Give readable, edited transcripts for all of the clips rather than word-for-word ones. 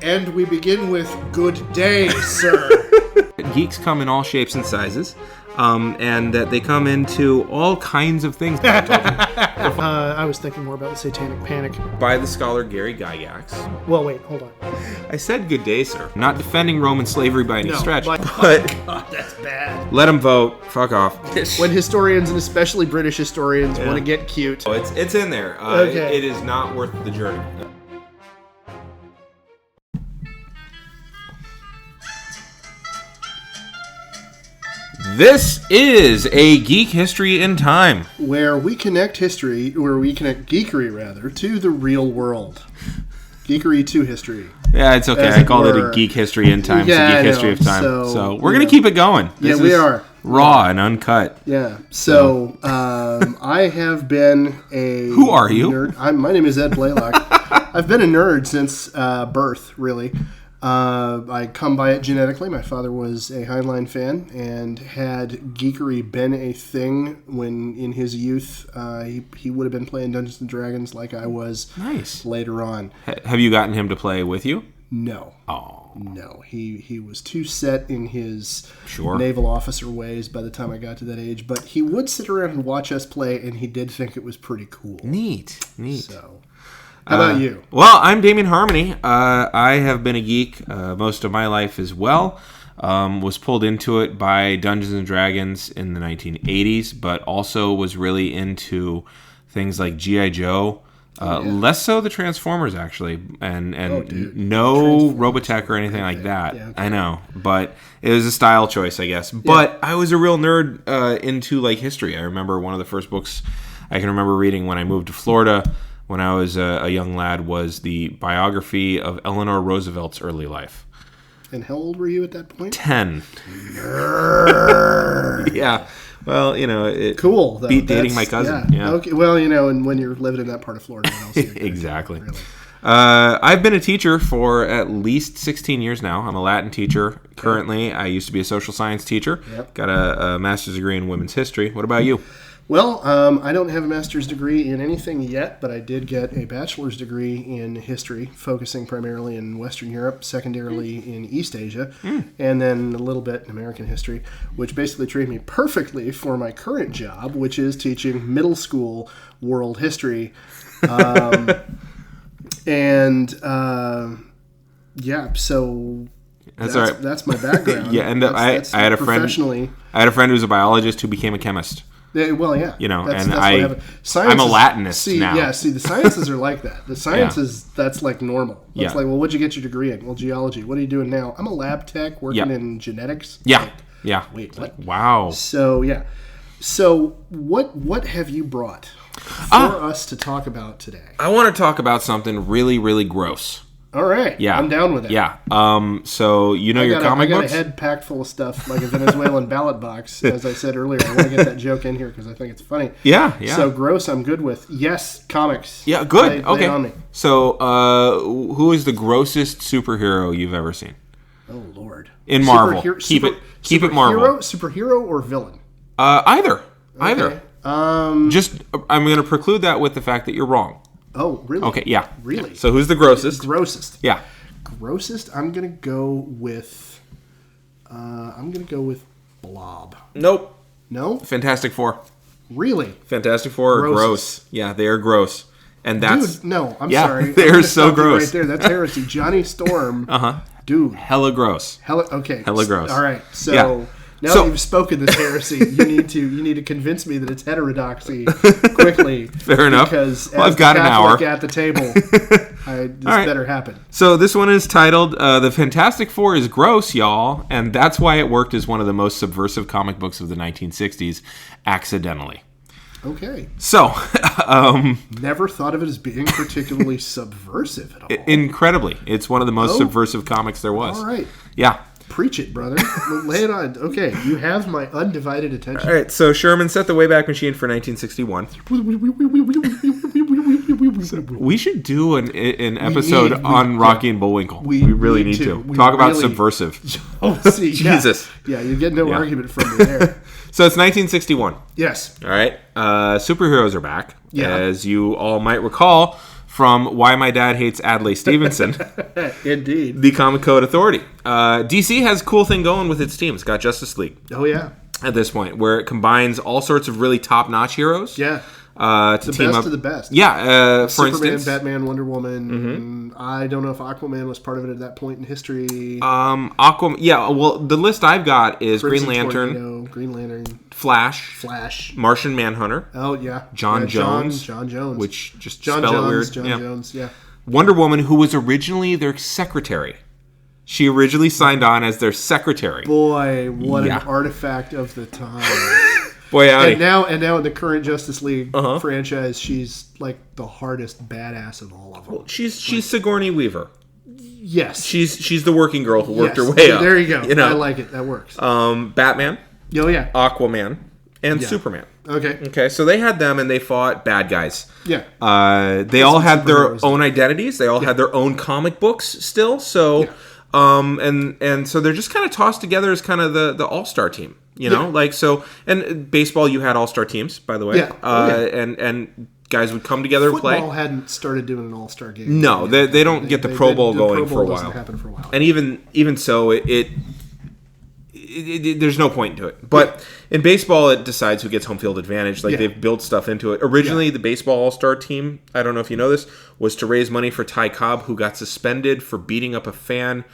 And we begin with good day, sir. Geeks come in all shapes and sizes, and that they come into all kinds of things. I was thinking more about the Satanic Panic. By the scholar Gary Gygax. Well, wait, hold on. I said good day, sir. Not defending Roman slavery by any stretch, but God, that's bad. let them vote. Fuck off. When historians, and especially British historians, want to get cute. Oh, it's in there. Okay. It is not worth the journey. This is a Geek History in Time. Where we connect geekery, rather, to the real world. Geekery to history. Yeah, it's okay. I called it a Geek History in Time. Yeah, it's a Geek History of Time. So we're going to keep it going. Yeah, we are. Raw and uncut. Yeah. So, I have been a... Who are you? Nerd. My name is Ed Blaylock. I've been a nerd since birth, really. I come by it genetically. My father was a Heinlein fan, and had geekery been a thing when in his youth, he would have been playing Dungeons and Dragons like I was. Nice. Later on. Have you gotten him to play with you? No. Oh. No. He was too set in his Sure. naval officer ways by the time I got to that age, but he would sit around and watch us play, and he did think it was pretty cool. Neat. So... How about you? Well, I'm Damian Harmony. I have been a geek most of my life as well. Was pulled into it by Dungeons and Dragons in the 1980s, but also was really into things like G.I. Joe. Less so the Transformers, actually, and no Robotech or anything like that. Yeah, okay. I know, but it was a style choice, I guess. But I was a real nerd into like history. I remember one of the first books I can remember reading when I moved to Florida when I was a young lad was the biography of Eleanor Roosevelt's early life. And how old were you at that point? 10. Nerd. Yeah. Well, it cool. Beat dating my cousin. Yeah. Okay. Well, and when you're living in that part of Florida, what else exactly. Really. I've been a teacher for at least 16 years now. I'm a Latin teacher currently. I used to be a social science teacher. Yep. Got a master's degree in women's history. What about you? Well, I don't have a master's degree in anything yet, but I did get a bachelor's degree in history, focusing primarily in Western Europe, secondarily in East Asia, and then a little bit in American history, which basically trained me perfectly for my current job, which is teaching middle school world history. So that's my background. I had a friend who was a biologist who became a chemist. Well, yeah. I'm a Latinist now. Yeah, the sciences are like that. The sciences, that's like normal. It's like, well, what'd you get your degree in? Well, geology. What are you doing now? I'm a lab tech working in genetics. Yeah. Like, wait, what? Wow. So, yeah. So, what have you brought for us to talk about today? I want to talk about something really, really gross. All right. Yeah. I'm down with it. Yeah. So, your comic books? I got a head packed full of stuff like a Venezuelan ballot box, as I said earlier. I want to get that joke in here because I think it's funny. Yeah. So, gross, I'm good with. Yes, comics. Yeah, good. Lay it on me. So, who is the grossest superhero you've ever seen? Oh, Lord. In Marvel. Keep it Marvel. Superhero or villain? Either. Okay. I'm going to preclude that with the fact that you're wrong. Oh, really? Okay, yeah. Really? Yeah. So who's the grossest? Grossest. Yeah. Grossest, I'm going to go with Blob. Nope. No? Fantastic Four. Really? Fantastic Four are gross. Yeah, they are gross. And that's... Dude, no, I'm sorry. They're so gross. Right there, that's heresy. Johnny Storm. Dude. Hella gross. Okay. Hella gross. All right, so... Yeah. Now that you've spoken this heresy, you need to convince me that it's heterodoxy quickly. Fair enough. Because I've got an hour at the table. This better happen. So this one is titled "The Fantastic Four is Gross, Y'all," and that's why it worked as one of the most subversive comic books of the 1960s, accidentally. Okay. So, never thought of it as being particularly subversive at all. Incredibly, it's one of the most subversive comics there was. All right. Yeah. Preach it, brother. Lay it on. Okay, you have my undivided attention. All right, so Sherman set the Wayback Machine for 1961. We should do an episode on Rocky and Bullwinkle. We really need to. Talk about subversive. Oh, see. Jesus. Yeah, you get no argument from me there. So it's 1961. Yes. All right. Superheroes are back. Yeah. As you all might recall from Why My Dad Hates Adlai Stevenson. Indeed. The Comic Code Authority. DC has a cool thing going with its team. It's got Justice League. Oh, yeah. At this point, where it combines all sorts of really top-notch heroes. Yeah. To the team best up. of the best. Yeah. For Superman, instance, Batman, Wonder Woman. I don't know if Aquaman was part of it at that point in history. Aquaman. Yeah. Well, the list I've got is Crimson Green Lantern, Tornado, Green Lantern, Flash, Martian Manhunter. Oh yeah, John Jones. John Jones. Which just John spell Jones. it weird. John Jones. Yeah. Wonder Woman, who was originally their secretary. She originally signed on as their secretary. Boy, what an artifact of the time. Boy, howdy. And now in the current Justice League franchise, she's like the hardest badass of all of them. Well, she's Sigourney Weaver. Yes, she's the working girl who worked her way up. There you go. You know? I like it. That works. Batman. Oh yeah. Aquaman and Superman. Okay, so they had them and they fought bad guys. Yeah. They all had their own identities. They all had their own comic books still. So, and so they're just kind of tossed together as kind of the all-star team. You know, like so. And baseball, you had all-star teams, by the way. Yeah. And guys would come together and play. Football hadn't started doing an all-star game. No, they don't get the Pro Bowl going for a while. Happen for a while. And even so, it there's no point to it. But in baseball, it decides who gets home field advantage. Like they've built stuff into it. Originally, the baseball all-star team, I don't know if you know this, was to raise money for Ty Cobb, who got suspended for beating up a fan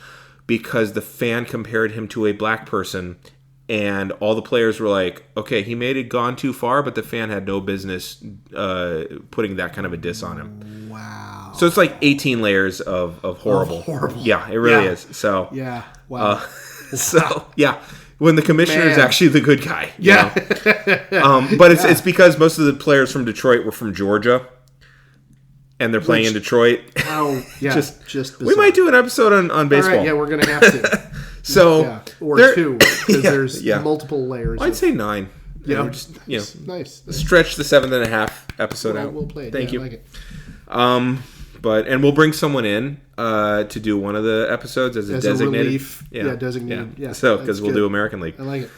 because the fan compared him to a black person. And all the players were like, okay, he made it gone too far, but the fan had no business putting that kind of a diss on him. Wow. So it's like 18 layers of horrible. Horrible. Yeah, it really is. So yeah. Wow. When the commissioner is actually the good guy. You know? But it's because most of the players from Detroit were from Georgia. And they're playing in Detroit. Oh, yeah. just bizarre. We might do an episode on baseball. All right, yeah, we're going to have to. So or two, because there's multiple layers. I'd say 9. Yeah, just, nice. Stretch the 7.5 episode out. We'll play it. Thank you. I like it. And we'll bring someone in to do one of the episodes as a designated. Relief. Yeah, designated. Yeah. So because we'll do American League. I like it.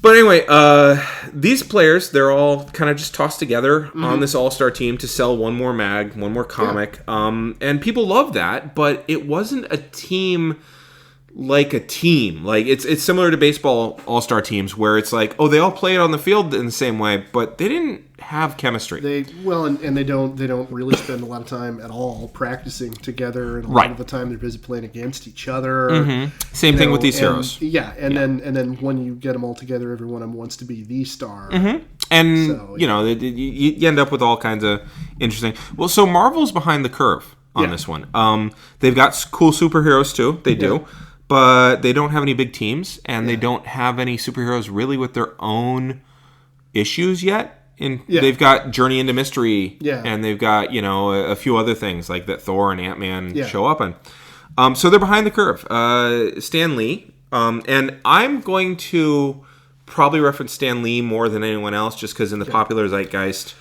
But anyway, these players, they're all kind of just tossed together on this all-star team to sell one more mag, one more comic. Yeah. And people love that, but it wasn't a team like a team. Like it's similar to baseball all-star teams where it's like, oh, they all played on the field in the same way, but they didn't have chemistry. And they don't really spend a lot of time at all practicing together, and a lot of the time they're busy playing against each other. Same thing with these heroes. Then when you get them all together, every one of them wants to be the star. And so, you end up with all kinds of interesting. Well, so Marvel's behind the curve on this one. They've got cool superheroes too. They do. But they don't have any big teams, and they don't have any superheroes really with their own issues yet. They've got Journey into Mystery, and they've got a few other things like that Thor and Ant-Man show up in. So they're behind the curve. Stan Lee, and I'm going to probably reference Stan Lee more than anyone else, just because in the popular zeitgeist,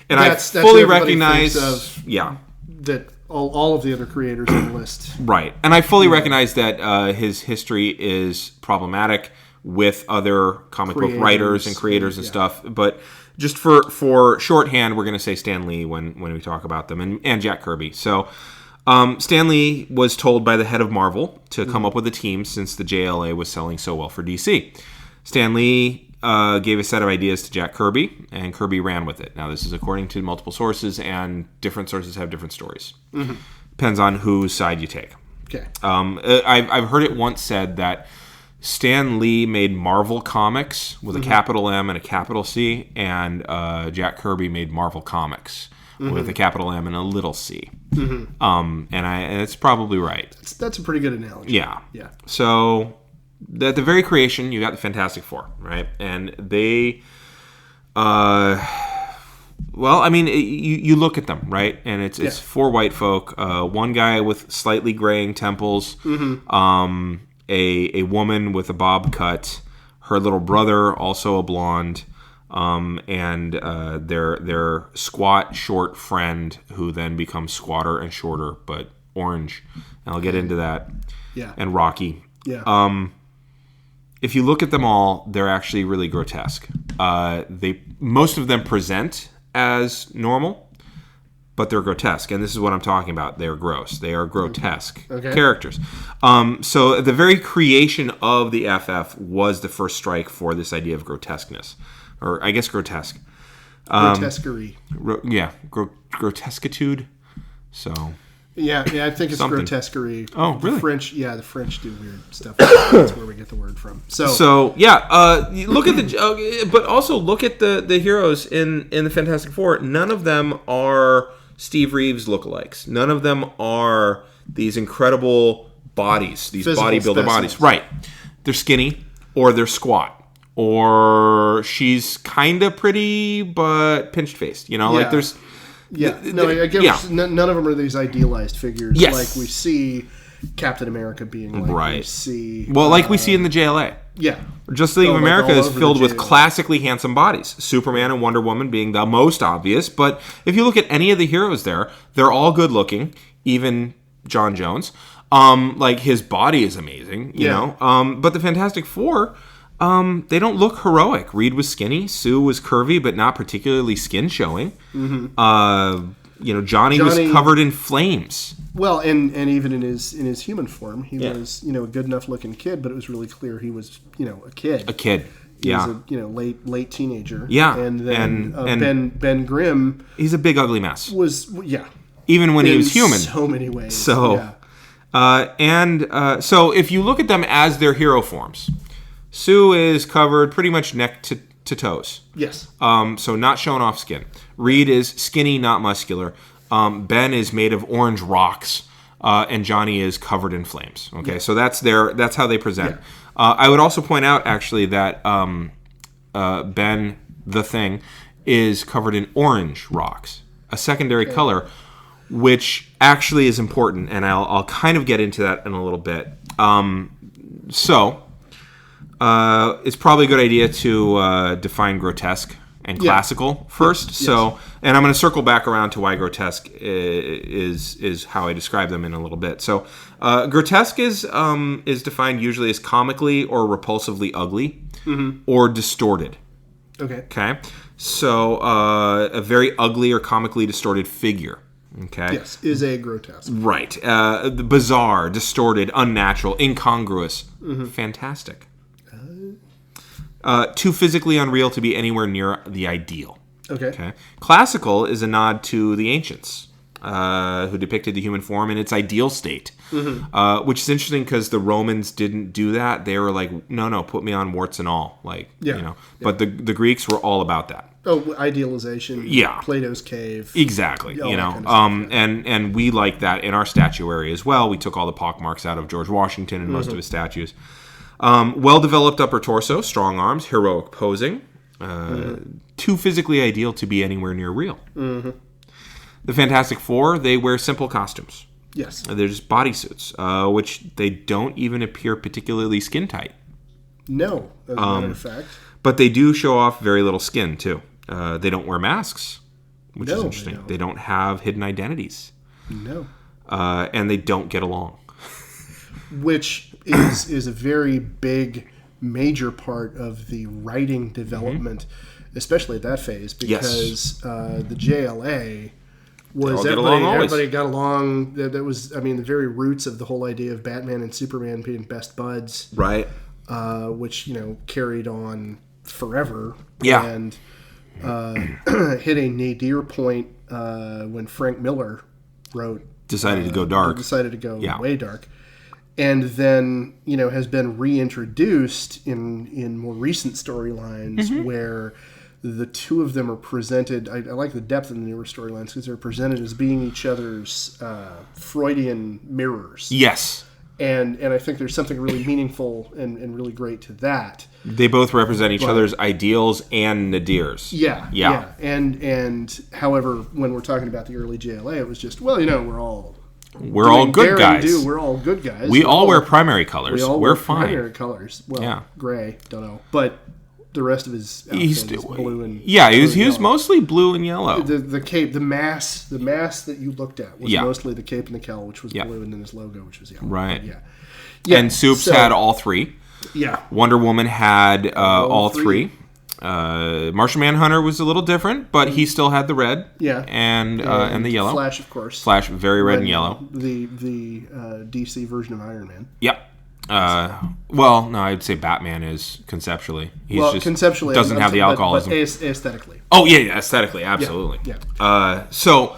and I fully recognize that. All of the other creators on the list. Right. And I fully recognize that his history is problematic with other comic book writers and creators and stuff. But just for shorthand, we're going to say Stan Lee when we talk about them, and Jack Kirby. So Stan Lee was told by the head of Marvel to come up with a team since the JLA was selling so well for DC. Stan Lee gave a set of ideas to Jack Kirby, and Kirby ran with it. Now, this is according to multiple sources, and different sources have different stories. Depends on whose side you take. Okay. I've heard it once said that Stan Lee made Marvel Comics with a capital M and a capital C, and Jack Kirby made Marvel Comics with a capital M and a little c. And it's probably right. That's a pretty good analogy. Yeah. Yeah. So at the very creation, you got the Fantastic Four, right? And they, you look at them, right? And it's four white folk, one guy with slightly graying temples, a woman with a bob cut, her little brother, also a blonde, and their squat, short friend who then becomes squatter and shorter, but orange. And I'll get into that. Yeah. And Rocky. Yeah. If you look at them all, they're actually really grotesque. Most of them present as normal, but they're grotesque. And this is what I'm talking about. They're gross. They are grotesque characters. So the very creation of the FF was the first strike for this idea of grotesqueness. Or I guess grotesque. Grotesquerie. Grotesquitude. So... Yeah, I think it's grotesquerie. Oh, really? The French do weird stuff. That's where we get the word from. So look at the, but also look at the heroes in the Fantastic Four. None of them are Steve Reeves lookalikes. None of them are these incredible bodies, these physical bodybuilder bodies. specimens. Right? They're skinny, or they're squat, or she's kind of pretty but pinched faced. Like there's. Yeah, no, I guess none of them are these idealized figures like we see Captain America being like we see... Well, like we see in the JLA. Yeah. Justice League of America is filled with classically handsome bodies. Superman and Wonder Woman being the most obvious, but if you look at any of the heroes there, they're all good looking, even John Jones. Like his body is amazing, you know. But the Fantastic Four... they don't look heroic. Reed was skinny. Sue was curvy, but not particularly skin showing. Johnny was covered in flames. Well, and even in his human form, he was a good enough looking kid, but it was really clear he was a kid. A kid. He was a late teenager. Yeah. And then Ben Grimm, he's a big ugly mess. Even when he was human. In so many ways. So so if you look at them as their hero forms. Sue is covered pretty much neck to toes. Yes. So not showing off skin. Reed is skinny, not muscular. Ben is made of orange rocks, and Johnny is covered in flames. Okay, so that's how they present. Yeah. I would also point out actually that Ben the Thing is covered in orange rocks, a secondary color, which actually is important, and I'll kind of get into that in a little bit. It's probably a good idea to define grotesque and classical first. Yes. So, and I'm going to circle back around to why grotesque is how I describe them in a little bit. So, grotesque is defined usually as comically or repulsively ugly or distorted. Okay. So, a very ugly or comically distorted figure. Okay. Yes, is a grotesque. Right. Bizarre, distorted, unnatural, incongruous. Fantastic. Too physically unreal to be anywhere near the ideal. Okay. Classical is a nod to the ancients, who depicted the human form in its ideal state, which is interesting because the Romans didn't do that. They were like, no, put me on warts and all, But the Greeks were all about that. Oh, idealization. Yeah. Plato's cave. Exactly. Kind of stuff, and we like that in our statuary as well. We took all the pockmarks out of George Washington and most of his statues. Well-developed upper torso, strong arms, heroic posing. Too physically ideal to be anywhere near real. The Fantastic Four, they wear simple costumes. Yes. They're just bodysuits, which they don't even appear particularly skin tight. No, as a matter of fact. But they do show off very little skin, too. They don't wear masks, which is interesting. They don't have hidden identities. No. And they don't get along. Which is a very big, major part of the writing development, especially at that phase, because the JLA was everybody got along. That was, the very roots of the whole idea of Batman and Superman being best buds, right? Which carried on forever, and hit a nadir point when Frank Miller decided to go dark, way dark. And then, has been reintroduced in more recent storylines where the two of them are presented. I like the depth in the newer storylines because they're presented as being each other's Freudian mirrors. Yes. And I think there's something really meaningful and really great to that. They both represent each other's ideals and nadirs. Yeah. And however, when we're talking about the early JLA, it was just, we're all good guys. We're all good guys. We all wear primary colors. We're fine. Primary colors. Well, gray, don't know. But the rest of his outfit is blue and he was mostly blue and yellow. The cape, the mask that you looked at was mostly the cape and the cowl, which was blue, and then his logo, which was yellow. Right. And Soups had all three. Yeah. Wonder Woman had all three. Martian Manhunter was a little different, but he still had the red, and the yellow. Flash, of course. Flash, very red and yellow. The DC version of Iron Man. Yep. Well, no, I'd say Batman is conceptually. Conceptually doesn't have the alcoholism. But aesthetically. Oh yeah, aesthetically, absolutely. Yeah. So,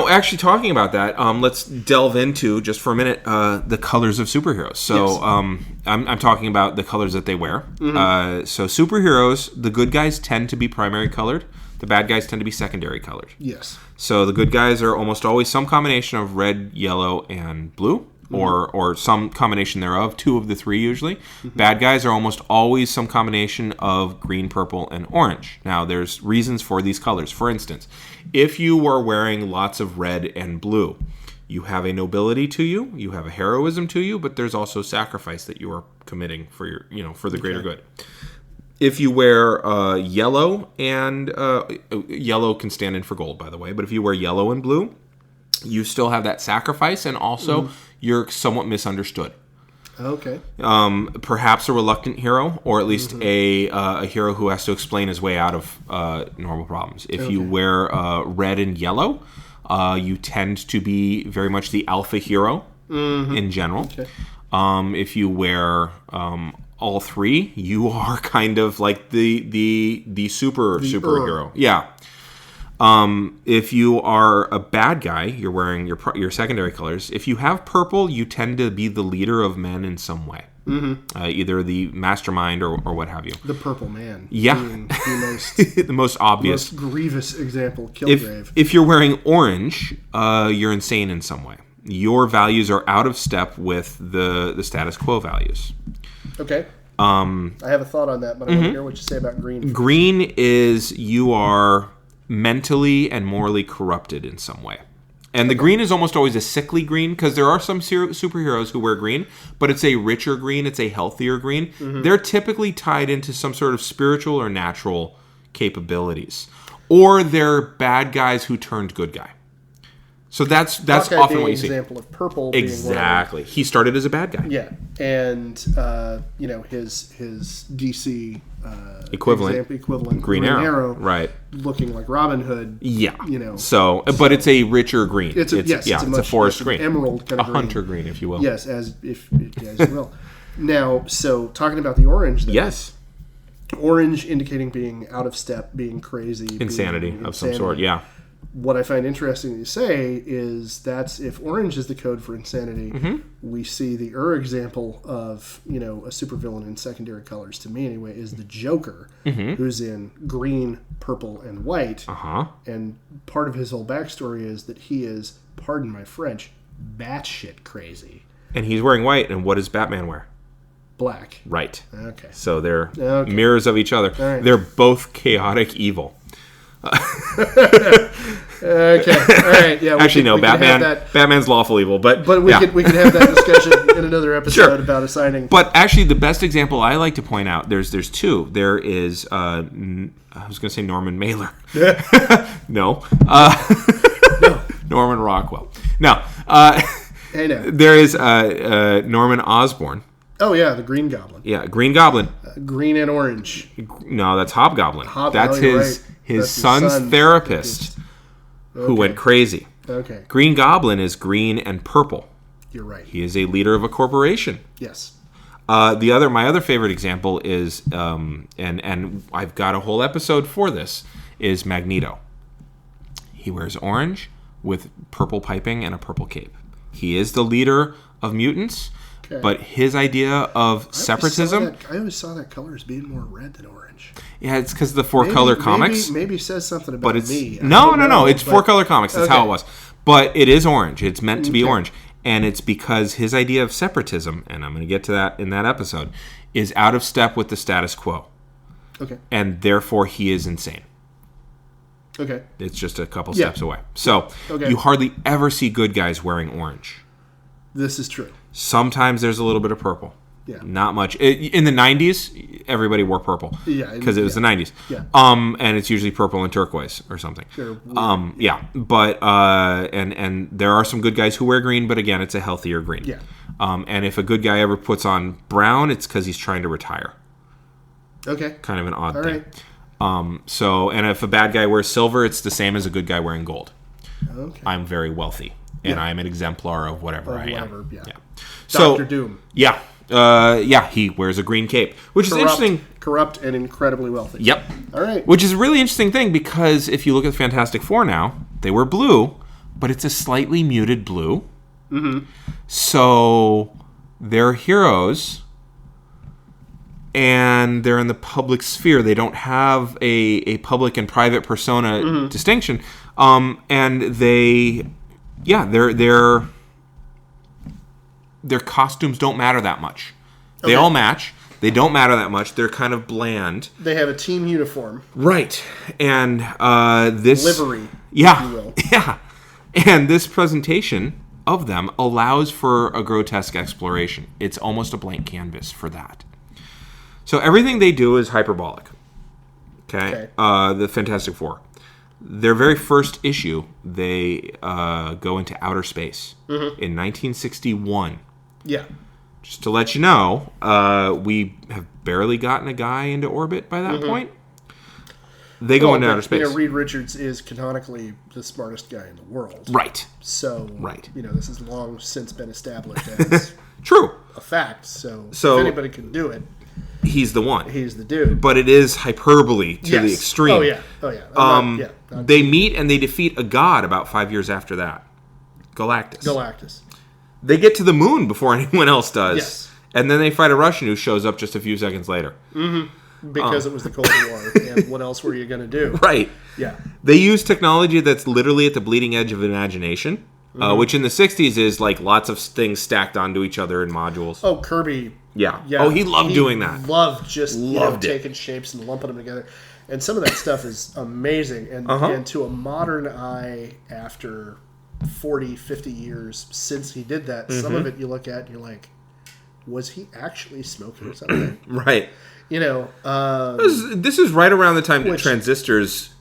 actually talking about that, let's delve into just for a minute the colors of superheroes. So, yes. I'm talking about the colors that they wear. Mm-hmm. So, superheroes, the good guys tend to be primary colored. The bad guys tend to be secondary colored. Yes. So, the good guys are almost always some combination of red, yellow, and blue. Mm-hmm. Or some combination thereof, 2 of the 3 usually. Mm-hmm. Bad guys are almost always some combination of green, purple, and orange. Now, there's reasons for these colors. For instance, if you are wearing lots of red and blue, you have a nobility to you, you have a heroism to you, but there's also sacrifice that you are committing for your, for the greater good. If you wear yellow, and yellow can stand in for gold, by the way, but if you wear yellow and blue, you still have that sacrifice, and also you're somewhat misunderstood. Okay. Perhaps a reluctant hero, or at least a hero who has to explain his way out of normal problems. If you wear red and yellow, you tend to be very much the alpha hero in general. Okay. If you wear all 3, you are kind of like the superhero. Yeah. If you are a bad guy, you're wearing your secondary colors. If you have purple, you tend to be the leader of men in some way. Mm-hmm. Either the mastermind or what have you. The purple man. Yeah. Being the most obvious. Most grievous example, Killgrave. If you're wearing orange, you're insane in some way. Your values are out of step with the status quo values. Okay. I have a thought on that, but I want to hear what you say about green. Green is you are mentally and morally corrupted in some way. And the green is almost always a sickly green, because there are some superheroes who wear green, but it's a richer green, it's a healthier green. Mm-hmm. They're typically tied into some sort of spiritual or natural capabilities. Or they're bad guys who turned good guy. So that's Hawkeye often what you see. Example of purple. Exactly. He started as a bad guy. Yeah, and his DC equivalent Green Arrow, right? Looking like Robin Hood. Yeah. So, but it's a richer green. It's a forest green, emerald kind of green. Hunter green, if you will. Yes, as you will. Now, so talking about the orange. Then, yes. Orange indicating being out of step, being crazy, insanity of some sort. Yeah. What I find interesting to say is that's if orange is the code for insanity, we see the example of a supervillain in secondary colors. To me, anyway, is the Joker, who's in green, purple, and white. And part of his whole backstory is that he is, pardon my French, batshit crazy. And he's wearing white. And what does Batman wear? Black. Right. Okay. So they're mirrors of each other. Right. They're both chaotic evil. Okay. All right. Yeah. Actually, no. Batman's lawful evil, but we could have that discussion in another episode about assigning. But actually, the best example I like to point out there's 2. There is I was going to say Norman Mailer. No. No. Norman Rockwell. No. Hey, no. There is Norman Osborn. Oh yeah, the Green Goblin. Yeah, Green Goblin. Green and orange. No, that's Hobgoblin. That's his son's therapist. Who went crazy. Okay. Green Goblin is green and purple. You're right. He is a leader of a corporation. Yes. My other favorite example is, and I've got a whole episode for this, is Magneto. He wears orange with purple piping and a purple cape. He is the leader of mutants, but his idea of separatism... I always saw that color as being more red than orange. Yeah, it's because of the 4-color comics. Maybe it says something about me. No. It's 4-color comics. That's how it was. But it is orange. It's meant to be orange. And it's because his idea of separatism, and I'm going to get to that in that episode, is out of step with the status quo. Okay. And therefore he is insane. Okay. It's just a couple steps away. So you hardly ever see good guys wearing orange. This is true. Sometimes there's a little bit of purple. Yeah. Not much. In the 90s, everybody wore purple. Yeah. Because it was the 90s. Yeah. And it's usually purple and turquoise or something. Sure. Yeah. But, and there are some good guys who wear green, but again, it's a healthier green. Yeah. And if a good guy ever puts on brown, it's because he's trying to retire. Okay. Kind of an odd All thing. right. And if a bad guy wears silver, it's the same as a good guy wearing gold. Okay. I'm very wealthy, and I'm an exemplar of whatever I am. Yeah. So, Dr. Doom. Yeah. He wears a green cape, which is interesting. Corrupt and incredibly wealthy. Yep. All right. Which is a really interesting thing, because if you look at the Fantastic Four now, they wear blue, but it's a slightly muted blue. Mm-hmm. So they're heroes, and they're in the public sphere. They don't have a public and private persona distinction. And their costumes don't matter that much. They all match. They don't matter that much. They're kind of bland. They have a team uniform. Right. And this... livery, yeah, if you will. Yeah. And this presentation of them allows for a grotesque exploration. It's almost a blank canvas for that. So everything they do is hyperbolic. Okay. The Fantastic Four. Their very first issue, they go into outer space in 1961. Yeah. Just to let you know, we have barely gotten a guy into orbit by that point. They go into outer space. You know, Reed Richards is canonically the smartest guy in the world. Right. So, Right. You know, this has long since been established as True. a fact. So if anybody can do it, he's the one. he's the dude. But it is hyperbole to the extreme. Oh, yeah. Oh, yeah. They meet and they defeat a god about 5 years after that. Galactus. They get to the moon before anyone else does. Yes. And then they fight a Russian who shows up just a few seconds later. Because it was the Cold War. And what else were you going to do? Right. Yeah. They use technology that's literally at the bleeding edge of imagination, which in the 60s is like lots of things stacked onto each other in modules. Oh, Kirby. Yeah. Oh, he loved doing that. Loved just Loved it. taking shapes and lumping them together. And some of that stuff is amazing. And to a modern eye, after 40, 50 years since he did that, some of it you look at and you're like, was he actually smoking something? Right. You know, this is right around the time that transistors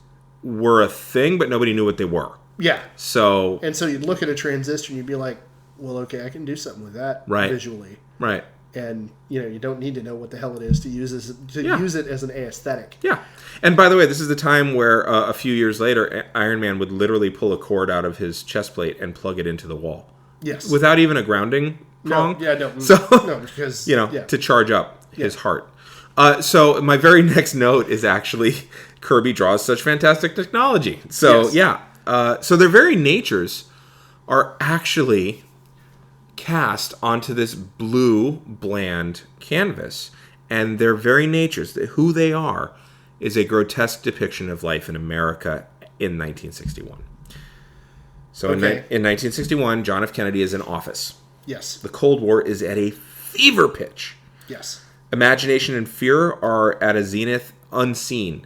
were a thing, but nobody knew what they were. Yeah. So you'd look at a transistor and you'd be like, well, okay, I can do something with that visually. Right. And, you know, you don't need to know what the hell it is to use it as an aesthetic. Yeah. And by the way, this is the time where a few years later, Iron Man would literally pull a cord out of his chest plate and plug it into the wall. Yes. Without even a grounding prong. No. So, because, to charge up his heart. So my very next note is actually Kirby draws such fantastic technology. So, so their very natures are actually cast onto this blue, bland canvas. And their very natures, who they are, is a grotesque depiction of life in America in 1961. So in 1961, John F. Kennedy is in office. Yes. The Cold War is at a fever pitch. Yes. Imagination and fear are at a zenith unseen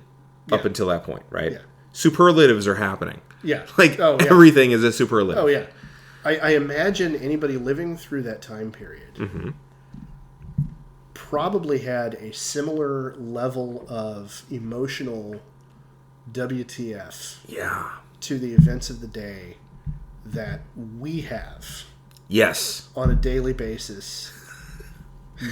up until that point, right? Yeah. Superlatives are happening. Yeah. Everything is a superlative. Oh, yeah. I imagine anybody living through that time period probably had a similar level of emotional WTF to the events of the day that we have. Yes. On a daily basis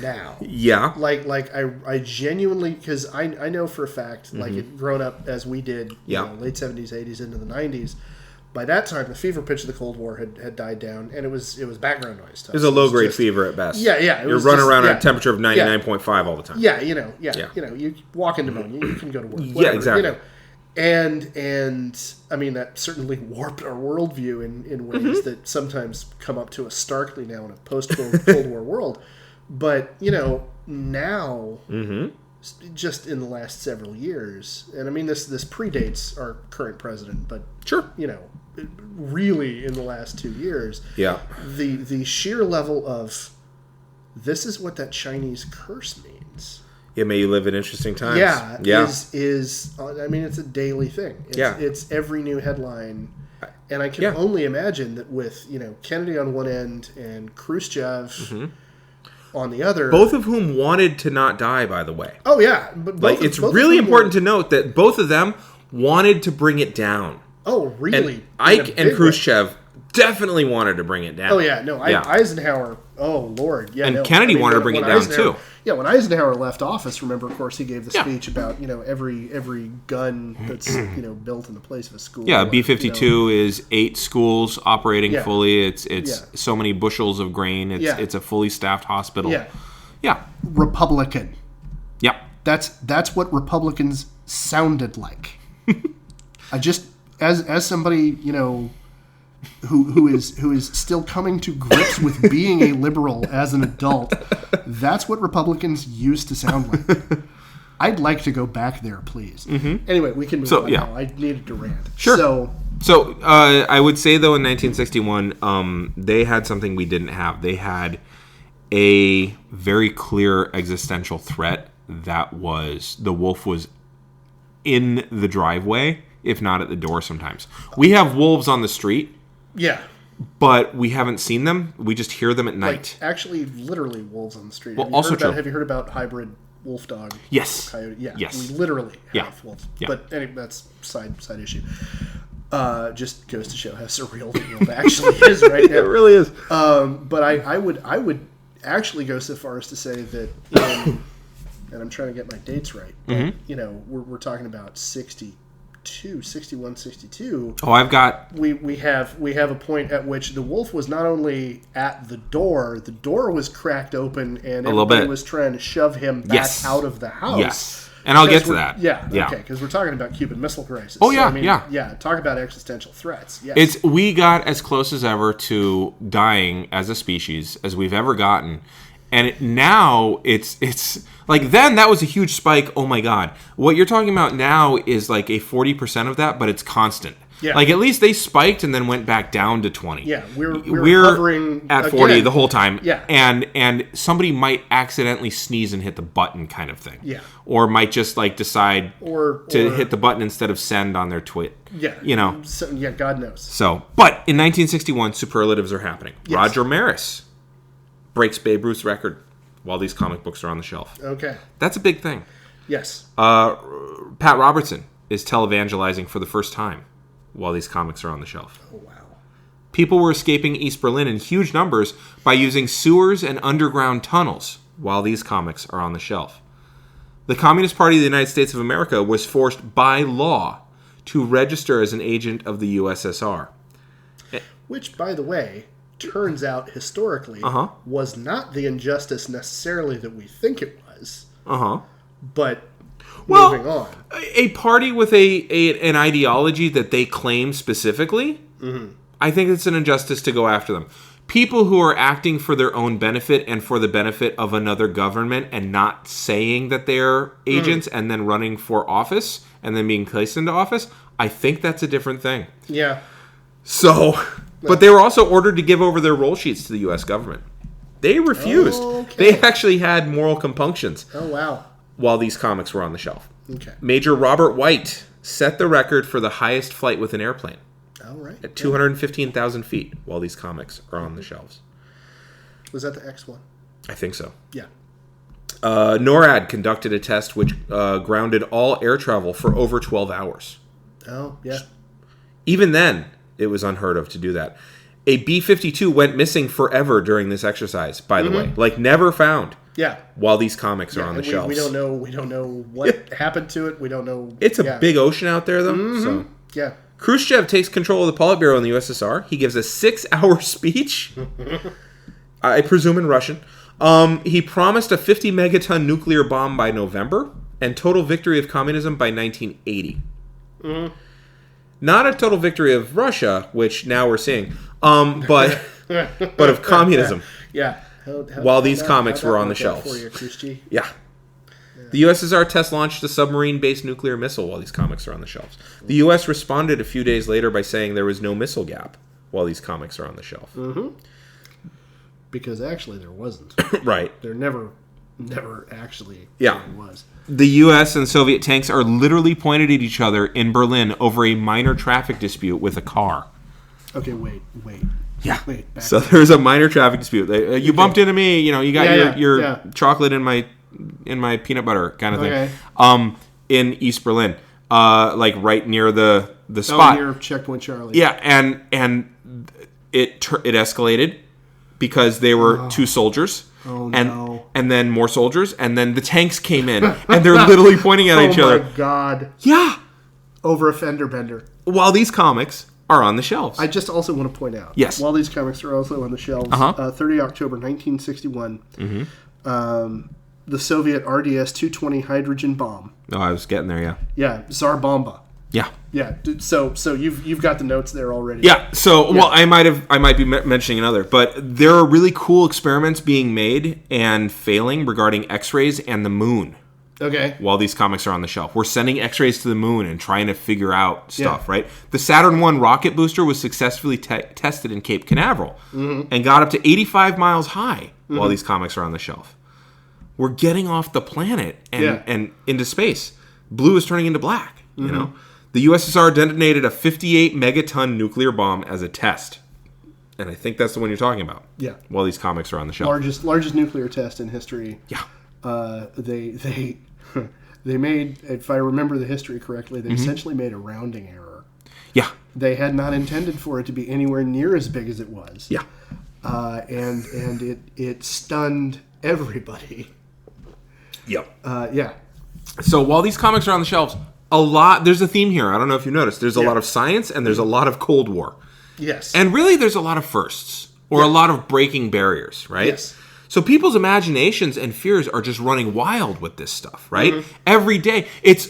now. Yeah. Like I genuinely, because I know for a fact, like it grown up as we did, you know, late 70s, 80s into the 90s. By that time, the fever pitch of the Cold War had died down, and it was background noise. It was a low-grade fever at best. Yeah. You're running around at a temperature of 99.5 all the time. Yeah, you know, you walk in pneumonia, you can go to work. Whatever, yeah, exactly. You know, and I mean, that certainly warped our worldview in ways that sometimes come up to us starkly now in a post-Cold War world. But, you know, now... just in the last several years, and I mean this predates our current president, but you know, really in the last 2 years, the sheer level of this is what that Chinese curse means. Yeah, may you live in interesting times. Is I mean, it's a daily thing. It's every new headline, and I can only imagine that with, you know, Kennedy on one end and Khrushchev. On the other, both of whom wanted to not die, by the way. Oh yeah, but it's really important to note that both of them wanted to bring it down. Oh, really? And Ike and Khrushchev definitely wanted to bring it down. Oh yeah, no, Eisenhower. Oh Lord, yeah. And Kennedy wanted to bring it down too. Yeah, when Eisenhower left office, remember, of course, he gave the speech about every gun that's built in the place of a school. Yeah, B-52 is 8 schools operating fully. It's so many bushels of grain. It's a fully staffed hospital. Yeah. Republican. Yeah. That's what Republicans sounded like. I just as somebody who is still coming to grips with being a liberal as an adult, that's what Republicans used to sound like. I'd like to go back there, please. Mm-hmm. Anyway, we can move on now. I needed to rant. Sure. So I would say, though, in 1961, they had something we didn't have. They had a very clear existential threat that was the wolf was in the driveway, if not at the door sometimes. We have wolves on the street. Yeah. But we haven't seen them. We just hear them at night. Like, actually, literally wolves on the street. Well, have you heard about hybrid wolf dog? Yes. Coyote? Yeah. Yes. We literally have wolves. Yeah. But anyway, that's side issue. Just goes to show how surreal the world actually is right now. It really is. But I would actually go so far as to say that, and I'm trying to get my dates right, but, we're talking about 61, 62. Oh, I've got... We have a point at which the wolf was not only at the door was cracked open, and everybody was trying to shove him back out of the house. Yes. And I'll get to that. Yeah. Okay, because we're talking about Cuban Missile Crisis. Oh, yeah, Yeah, talk about existential threats. Yes. We got as close as ever to dying as a species as we've ever gotten. And now it's like, then that was a huge spike. Oh my God. What you're talking about now is like a 40% of that, but it's constant. Yeah. Like, at least they spiked and then went back down to 20. Yeah, we're hovering at 40 again. The whole time. Yeah. And somebody might accidentally sneeze and hit the button kind of thing. Yeah. Or might just like decide to hit the button instead of send on their tweet. Yeah. So, God knows. So, but in 1961, superlatives are happening. Yes. Roger Maris breaks Babe Ruth's record while these comic books are on the shelf. Okay. That's a big thing. Yes. Pat Robertson is televangelizing for the first time while these comics are on the shelf. Oh, wow. People were escaping East Berlin in huge numbers by using sewers and underground tunnels while these comics are on the shelf. The Communist Party of the United States of America was forced by law to register as an agent of the USSR. Which, by the way, turns out historically was not the injustice necessarily that we think it was. But moving on. A party with an ideology that they claim specifically, I think it's an injustice to go after them. People who are acting for their own benefit and for the benefit of another government and not saying that they're agents and then running for office and then being placed into office, I think that's a different thing. Yeah. So, but they were also ordered to give over their roll sheets to the U.S. government. They refused. Okay. They actually had moral compunctions. Oh, wow. While these comics were on the shelf. Okay. Major Robert White set the record for the highest flight with an airplane. All right. At 215,000 feet while these comics are on the shelves. Was that the X one? I think so. Yeah. NORAD conducted a test which grounded all air travel for over 12 hours. Oh, yeah. Even then, it was unheard of to do that. A B-52 went missing forever during this exercise, by the way. Like, never found. Yeah. While these comics are on the shelves. We don't know what happened to it. We don't know. It's a big ocean out there, though. So. Yeah. Khrushchev takes control of the Politburo in the USSR. He gives a 6-hour speech. I presume in Russian. He promised a 50-megaton nuclear bomb by November and total victory of communism by 1980. Not a total victory of Russia, which now we're seeing, but of communism. Yeah. While these comics were on the shelves. Yeah. The USSR test launched a submarine-based nuclear missile while these comics are on the shelves. The U.S. responded a few days later by saying there was no missile gap while these comics are on the shelf. Because actually there wasn't. Right. There never actually was. The U.S. and Soviet tanks are literally pointed at each other in Berlin over a minor traffic dispute with a car. Okay, wait. Yeah. So there's a minor traffic dispute. You bumped into me. You got your chocolate in my peanut butter kind of thing. In East Berlin, like right near the spot. Near Checkpoint Charlie. Yeah, and it escalated because they were two soldiers. Oh, and no. and then more soldiers, and then the tanks came in, and they're literally pointing at each other. Oh my God! Yeah, over a fender bender. While these comics are on the shelves. I just also want to point out. Yes. While these comics are also on the shelves, 30 October 1961, the Soviet RDS-220 hydrogen bomb. Oh, I was getting there. Yeah. Yeah, Tsar Bomba. Yeah. Yeah. So you've got the notes there already. Yeah. So well, I might be mentioning another, but there are really cool experiments being made and failing regarding X-rays and the moon. Okay. While these comics are on the shelf, we're sending X-rays to the moon and trying to figure out stuff. Right. The Saturn I rocket booster was successfully tested in Cape Canaveral and got up to 85 miles high while these comics are on the shelf. We're getting off the planet and into space. Blue is turning into black. You know. The USSR detonated a 58 megaton nuclear bomb as a test. And I think that's the one you're talking about. Yeah. While these comics are on the shelf. Largest nuclear test in history. Yeah. They made, if I remember the history correctly, they essentially made a rounding error. Yeah. They had not intended for it to be anywhere near as big as it was. Yeah. And it stunned everybody. Yep. Yeah. So while these comics are on the shelves, there's a theme here. I don't know if you noticed. There's a lot of science and there's a lot of Cold War. Yes. And really there's a lot of firsts or a lot of breaking barriers, right? Yes. So people's imaginations and fears are just running wild with this stuff, right? Every day.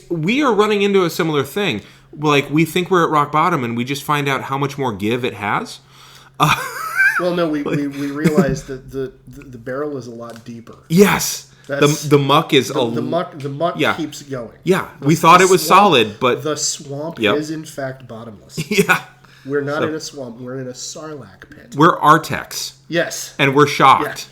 We are running into a similar thing. Like we think we're at rock bottom and we just find out how much more give it has. Well, no, we realize that the barrel is a lot deeper. Yes. The muck is the muck keeps going. Yeah, we thought it was solid, but the swamp is in fact bottomless. Yeah, we're not in a swamp; we're in a sarlacc pit. We're Artex. Yes, and we're shocked.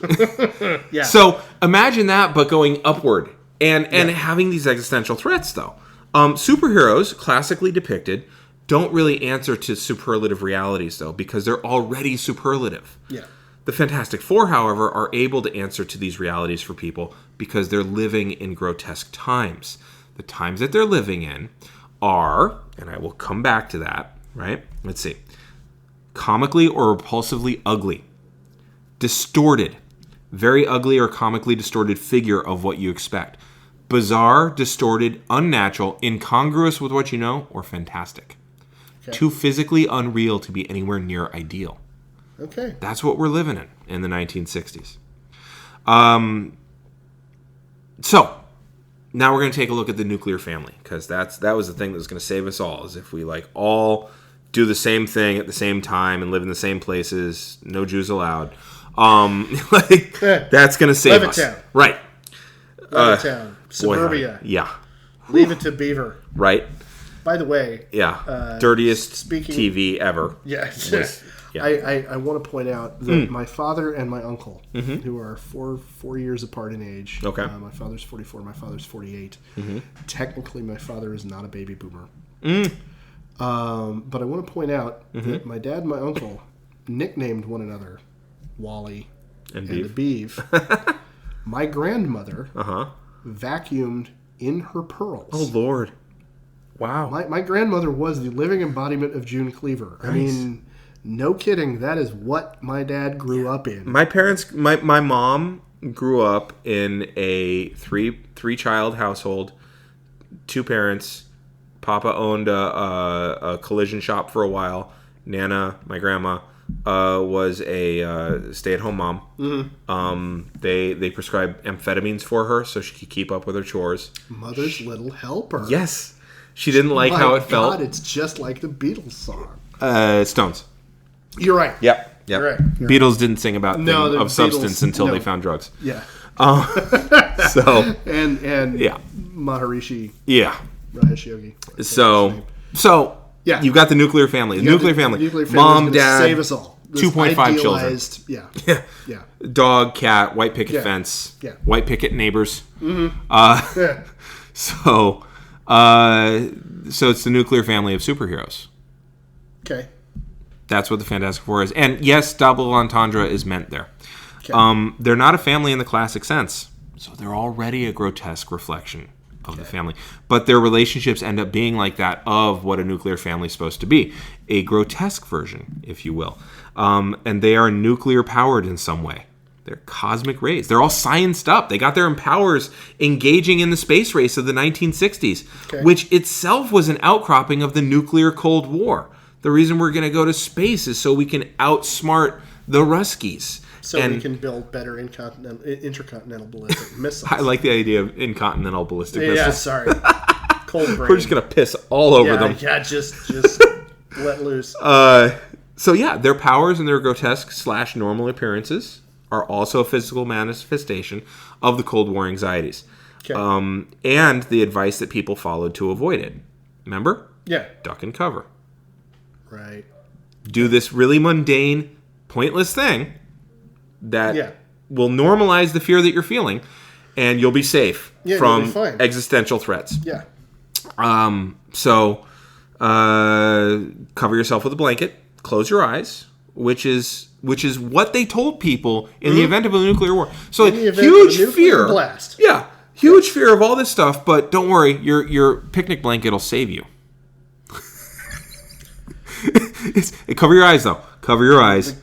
Yeah. So imagine that, but going upward and having these existential threats. Though superheroes, classically depicted, don't really answer to superlative realities, though, because they're already superlative. Yeah. The Fantastic Four, however, are able to answer to these realities for people because they're living in grotesque times. The times that they're living in are, and I will come back to that, right? Let's see. Comically or repulsively ugly. Distorted. Very ugly or comically distorted figure of what you expect. Bizarre, distorted, unnatural, incongruous with what you know, or fantastic. Okay. Too physically unreal to be anywhere near ideal. Okay. That's what we're living in the 1960s. So, now we're going to take a look at the nuclear family, because that was the thing that was going to save us all, is if we all do the same thing at the same time and live in the same places, no Jews allowed. That's going to save us. Levittown. Right. Levittown. Suburbia. Boy, yeah. Leave it to Beaver. Right. By the way. Yeah. Dirtiest TV ever. Yeah. Yeah. I want to point out that my father and my uncle, who are four years apart in age, my father's 44, my father's 48. Technically, my father is not a baby boomer. But I want to point out that my dad and my uncle nicknamed one another Wally and Beeve. My grandmother vacuumed in her pearls. Oh, Lord. Wow. My grandmother was the living embodiment of June Cleaver. Nice. I mean... No kidding. That is what my dad grew up in. My parents, my mom grew up in a three-child household, 2 parents. Papa owned a collision shop for a while. Nana, my grandma, was a stay-at-home mom. They prescribed amphetamines for her so she could keep up with her chores. Mother's little helper. Yes. She didn't like how it felt. God, it's just like the Beatles song. Stones. You're right. Yep. You're right. Beatles didn't sing about the of substance until they found drugs. Yeah. So and Maharishi. Yeah. Rajesh Yogi. So yeah, you've got the nuclear family. Nuclear family. Mom, dad, save us all. 2.5 children. Yeah. Dog, cat, white picket fence. Yeah. White picket neighbors. So it's the nuclear family of superheroes. Okay. That's what the Fantastic Four is. And yes, double entendre is meant there. Okay. They're not a family in the classic sense. So they're already a grotesque reflection of the family. But their relationships end up being like that of what a nuclear family is supposed to be. A grotesque version, if you will. And they are nuclear powered in some way. They're cosmic rays. They're all scienced up. They got their powers engaging in the space race of the 1960s, which itself was an outcropping of the nuclear Cold War. The reason we're going to go to space is so we can outsmart the Ruskies. So we can build better intercontinental ballistic missiles. I like the idea of intercontinental ballistic missiles. Yeah, sorry. Cold brain. We're just going to piss all over them. Yeah, just let loose. So yeah, their powers and their grotesque / normal appearances are also a physical manifestation of the Cold War anxieties. Okay. And the advice that people followed to avoid it. Remember? Yeah. Duck and cover. Right. Do this really mundane, pointless thing that will normalize the fear that you're feeling, and you'll be safe from existential threats. Yeah. So cover yourself with a blanket, close your eyes, which is what they told people in the event of a nuclear war. So huge fear. Blast. Yeah. Huge fear of all this stuff, but don't worry, your picnic blanket will save you. Cover your eyes, though. Cover your eyes.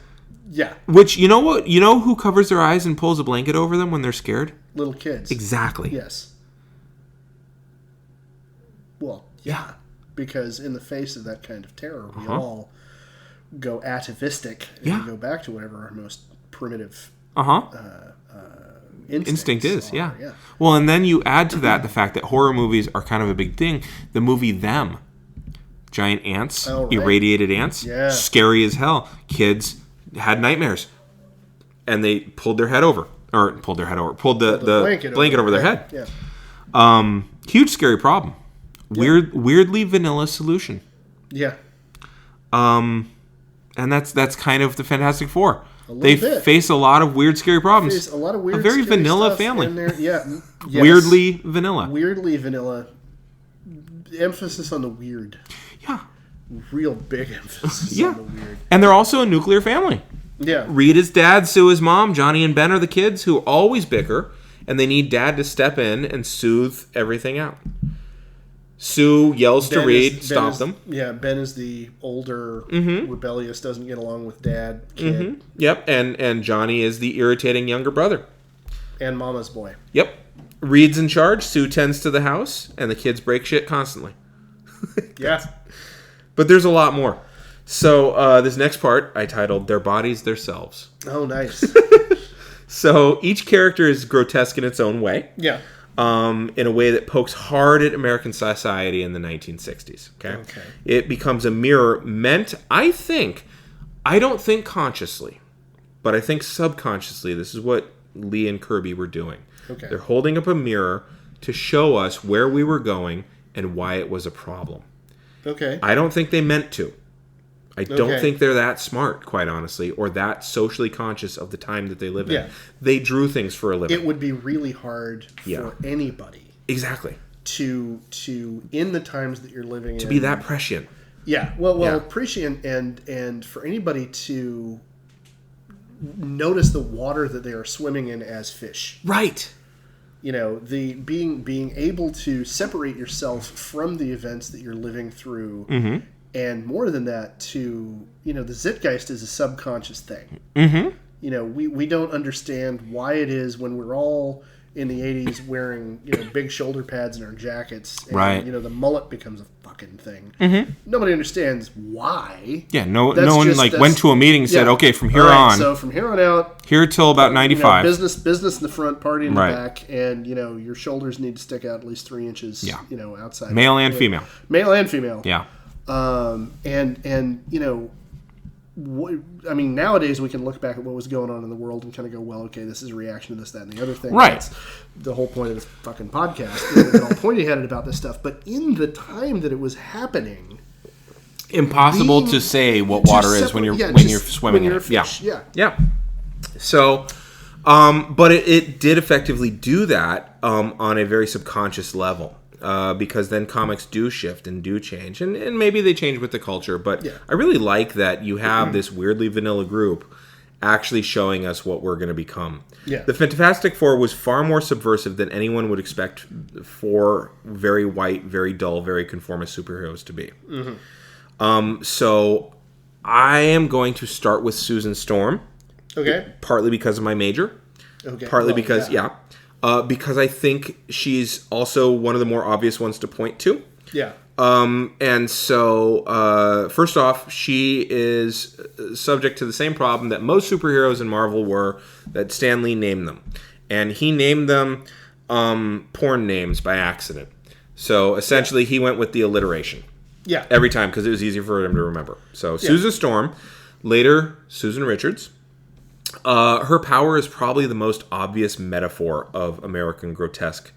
Yeah. Which, you know what? You know who covers their eyes and pulls a blanket over them when they're scared? Little kids. Exactly. Yes. Well, yeah. Because in the face of that kind of terror, we all go atavistic and go back to whatever our most primitive instinct is. Yeah. Well, and then you add to that the fact that horror movies are kind of a big thing. The movie Them. Giant ants, irradiated ants, scary as hell. Kids had nightmares, and they pulled the blanket over their head. Yeah. Huge scary problem. Weirdly vanilla solution. Yeah. And that's kind of the Fantastic Four. They face a lot of weird, scary problems. A lot of weird, a very vanilla family. Yes. Weirdly vanilla. Weirdly vanilla. Emphasis on the weird. Yeah. Real big emphasis on the weird. And they're also a nuclear family. Yeah. Reed is dad, Sue is mom, Johnny and Ben are the kids who always bicker, and they need dad to step in and soothe everything out. Sue yells to Reed, stop them. Yeah, Ben is the older, rebellious, doesn't get along with dad kid. Yep, and Johnny is the irritating younger brother. And mama's boy. Yep. Reed's in charge, Sue tends to the house, and the kids break shit constantly. Yeah. But there's a lot more. So this next part I titled Their Bodies, Their Selves. Oh, nice. So each character is grotesque in its own way. Yeah. In a way that pokes hard at American society in the 1960s. Okay. It becomes a mirror meant, I don't think consciously, but I think subconsciously, this is what Lee and Kirby were doing. Okay. They're holding up a mirror to show us where we were going and why it was a problem. Okay. I don't think they meant to. I don't think they're that smart, quite honestly, or that socially conscious of the time that they live in. They drew things for a living. It would be really hard for anybody. Exactly. To in the times that you're living in. To be that prescient. Yeah. Well, prescient and for anybody to notice the water that they are swimming in as fish. Right. You know, the being able to separate yourself from the events that you're living through, and more than that, to the Zeitgeist is a subconscious thing. You know, we don't understand why it is when we're all in the 80s wearing big shoulder pads in our jackets, and the mullet becomes a fucking thing. Nobody understands why. Yeah, no one went to a meeting and said, okay, from here on. So from here on out, here till about 95, business in the front, party in the back, and your shoulders need to stick out at least 3 inches. Outside. Male and female. Male and female. Yeah. Nowadays we can look back at what was going on in the world and kind of go, well, okay, this is a reaction to this, that, and the other thing. Right. That's the whole point of this fucking podcast. We're all pointy-headed about this stuff. But in the time that it was happening, impossible to say what water is when you're swimming in it. Yeah. So, but it did effectively do that on a very subconscious level. Because then comics do shift and do change. And maybe they change with the culture. But I really like that you have this weirdly vanilla group actually showing us what we're going to become. Yeah. The Fantastic Four was far more subversive than anyone would expect for very white, very dull, very conformist superheroes to be. So I am going to start with Susan Storm. Okay. Partly because of my major. Okay. Partly because because I think she's also one of the more obvious ones to point to. Yeah. And so, first off, she is subject to the same problem that most superheroes in Marvel were, that Stan Lee named them. And he named them porn names by accident. So, essentially, he went with the alliteration. Yeah. Every time, because it was easier for him to remember. So, Susan Storm, later Susan Richards. Her power is probably the most obvious metaphor of American grotesque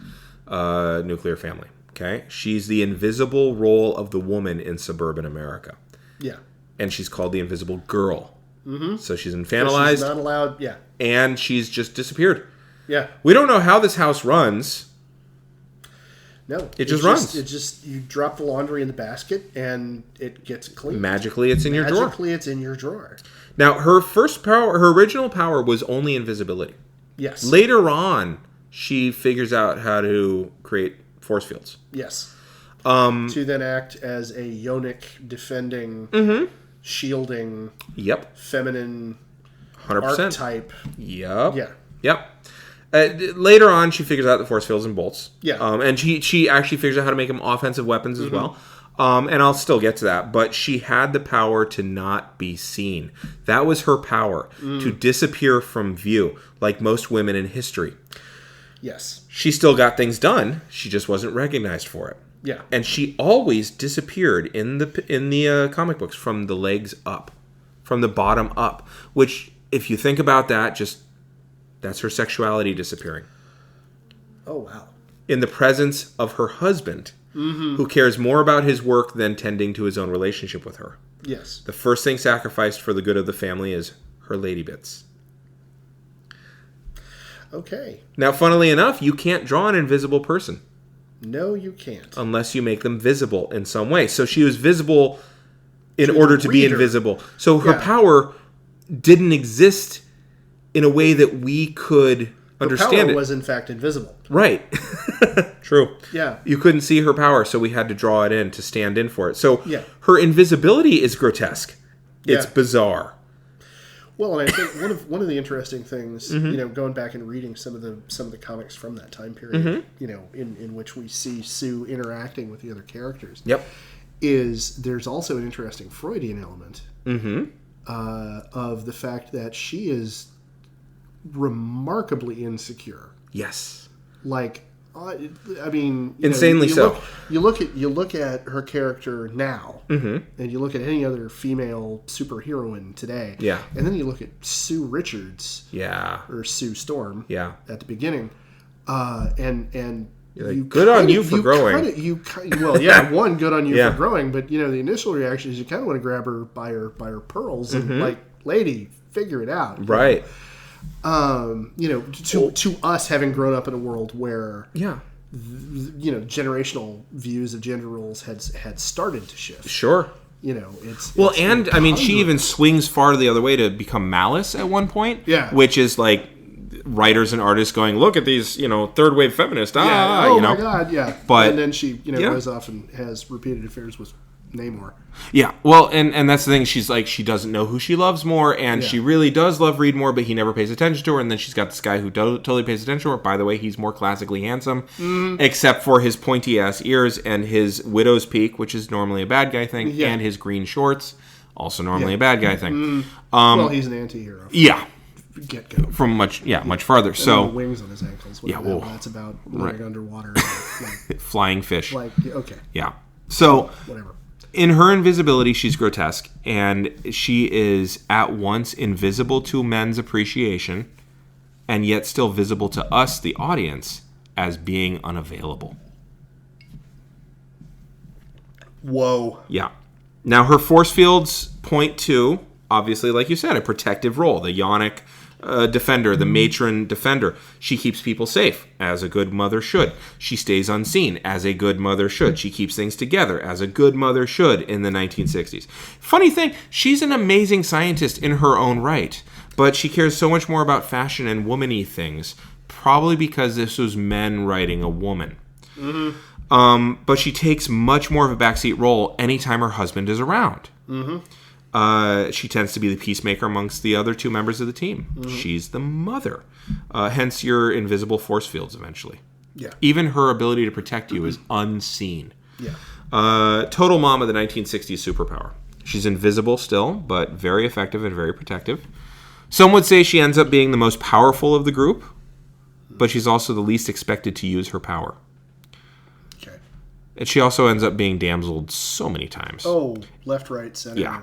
nuclear family. Okay, she's the invisible role of the woman in suburban America. Yeah, and she's called the Invisible Girl. Mm-hmm. So she's infantilized. So she's not allowed. Yeah, and she's just disappeared. Yeah, we don't know how this house runs. No, it just runs. It just you drop the laundry in the basket and it gets clean. Magically, it's in your drawer. Magically, it's in your drawer. Now, her original power was only invisibility. Yes. Later on, she figures out how to create force fields. Yes. To then act as a yonic defending, shielding, feminine 100%. archetype. Yep. Yeah. Yep. Later on, she figures out the force fields and bolts. Yeah. And she actually figures out how to make them offensive weapons as well. And I'll still get to that. But she had the power to not be seen. That was her power, to disappear from view, like most women in history. Yes. She still got things done. She just wasn't recognized for it. Yeah. And she always disappeared in the comic books from the legs up, from the bottom up. Which, if you think about that, that's her sexuality disappearing. Oh, wow. In the presence of her husband, who cares more about his work than tending to his own relationship with her. Yes. The first thing sacrificed for the good of the family is her lady bits. Okay. Now, funnily enough, you can't draw an invisible person. No, you can't. Unless you make them visible in some way. So she was visible in order to be invisible. So her power didn't exist in a way that we could understand it. Her power was, in fact, invisible. Right. True. Yeah. You couldn't see her power, so we had to draw it in to stand in for it. So her invisibility is grotesque. It's bizarre. Well, and I think one of the interesting things, going back and reading some of the comics from that time period, in which we see Sue interacting with the other characters, is there's also an interesting Freudian element of the fact that she is remarkably insecure. Yes. Like, I mean, insanely so. You look at her character now, and you look at any other female superheroine today, and then you look at Sue Richards, or Sue Storm, at the beginning, and you're like, good on you for growing. One, good on you for growing, but the initial reaction is you kind of want to grab her by her pearls and like, lady, figure it out, right? To us having grown up in a world where generational views of gender roles had started to shift. Sure. It's I mean, she even swings far the other way to become Malice at one point. Yeah. Which is like writers and artists going, look at these, third wave feminists. My God, yeah. But, and then she, goes off and has repeated affairs with Namor. Yeah, well, and that's the thing. She's like, she doesn't know who she loves more, and she really does love Reed more, but he never pays attention to her. And then she's got this guy who totally pays attention to her. By the way, he's more classically handsome, except for his pointy ass ears and his widow's peak, which is normally a bad guy thing, and his green shorts, also normally a bad guy thing. Well, he's an anti-hero. Yeah. Get go from much farther. And so the wings on his ankles. That's about living underwater, flying fish. Yeah. So whatever. In her invisibility, she's grotesque, and she is at once invisible to men's appreciation, and yet still visible to us, the audience, as being unavailable. Whoa. Yeah. Now, her force fields point to, obviously, like you said, a protective role. The yonic defender, the matron defender. She keeps people safe, as a good mother should. She stays unseen, as a good mother should. She keeps things together, as a good mother should in the 1960s. Funny thing, she's an amazing scientist in her own right, but she cares so much more about fashion and woman-y things, probably because this was men writing a woman. Mm-hmm. But she takes much more of a backseat role anytime her husband is around. Mm-hmm. She tends to be the peacemaker amongst the other two members of the team. Mm-hmm. She's the mother. Hence your invisible force fields eventually. Yeah. Even her ability to protect you is unseen. Yeah. Total mom of the 1960s superpower. She's invisible still, but very effective and very protective. Some would say she ends up being the most powerful of the group, but she's also the least expected to use her power. Okay. And she also ends up being damseled so many times. Oh, left, right, center, yeah.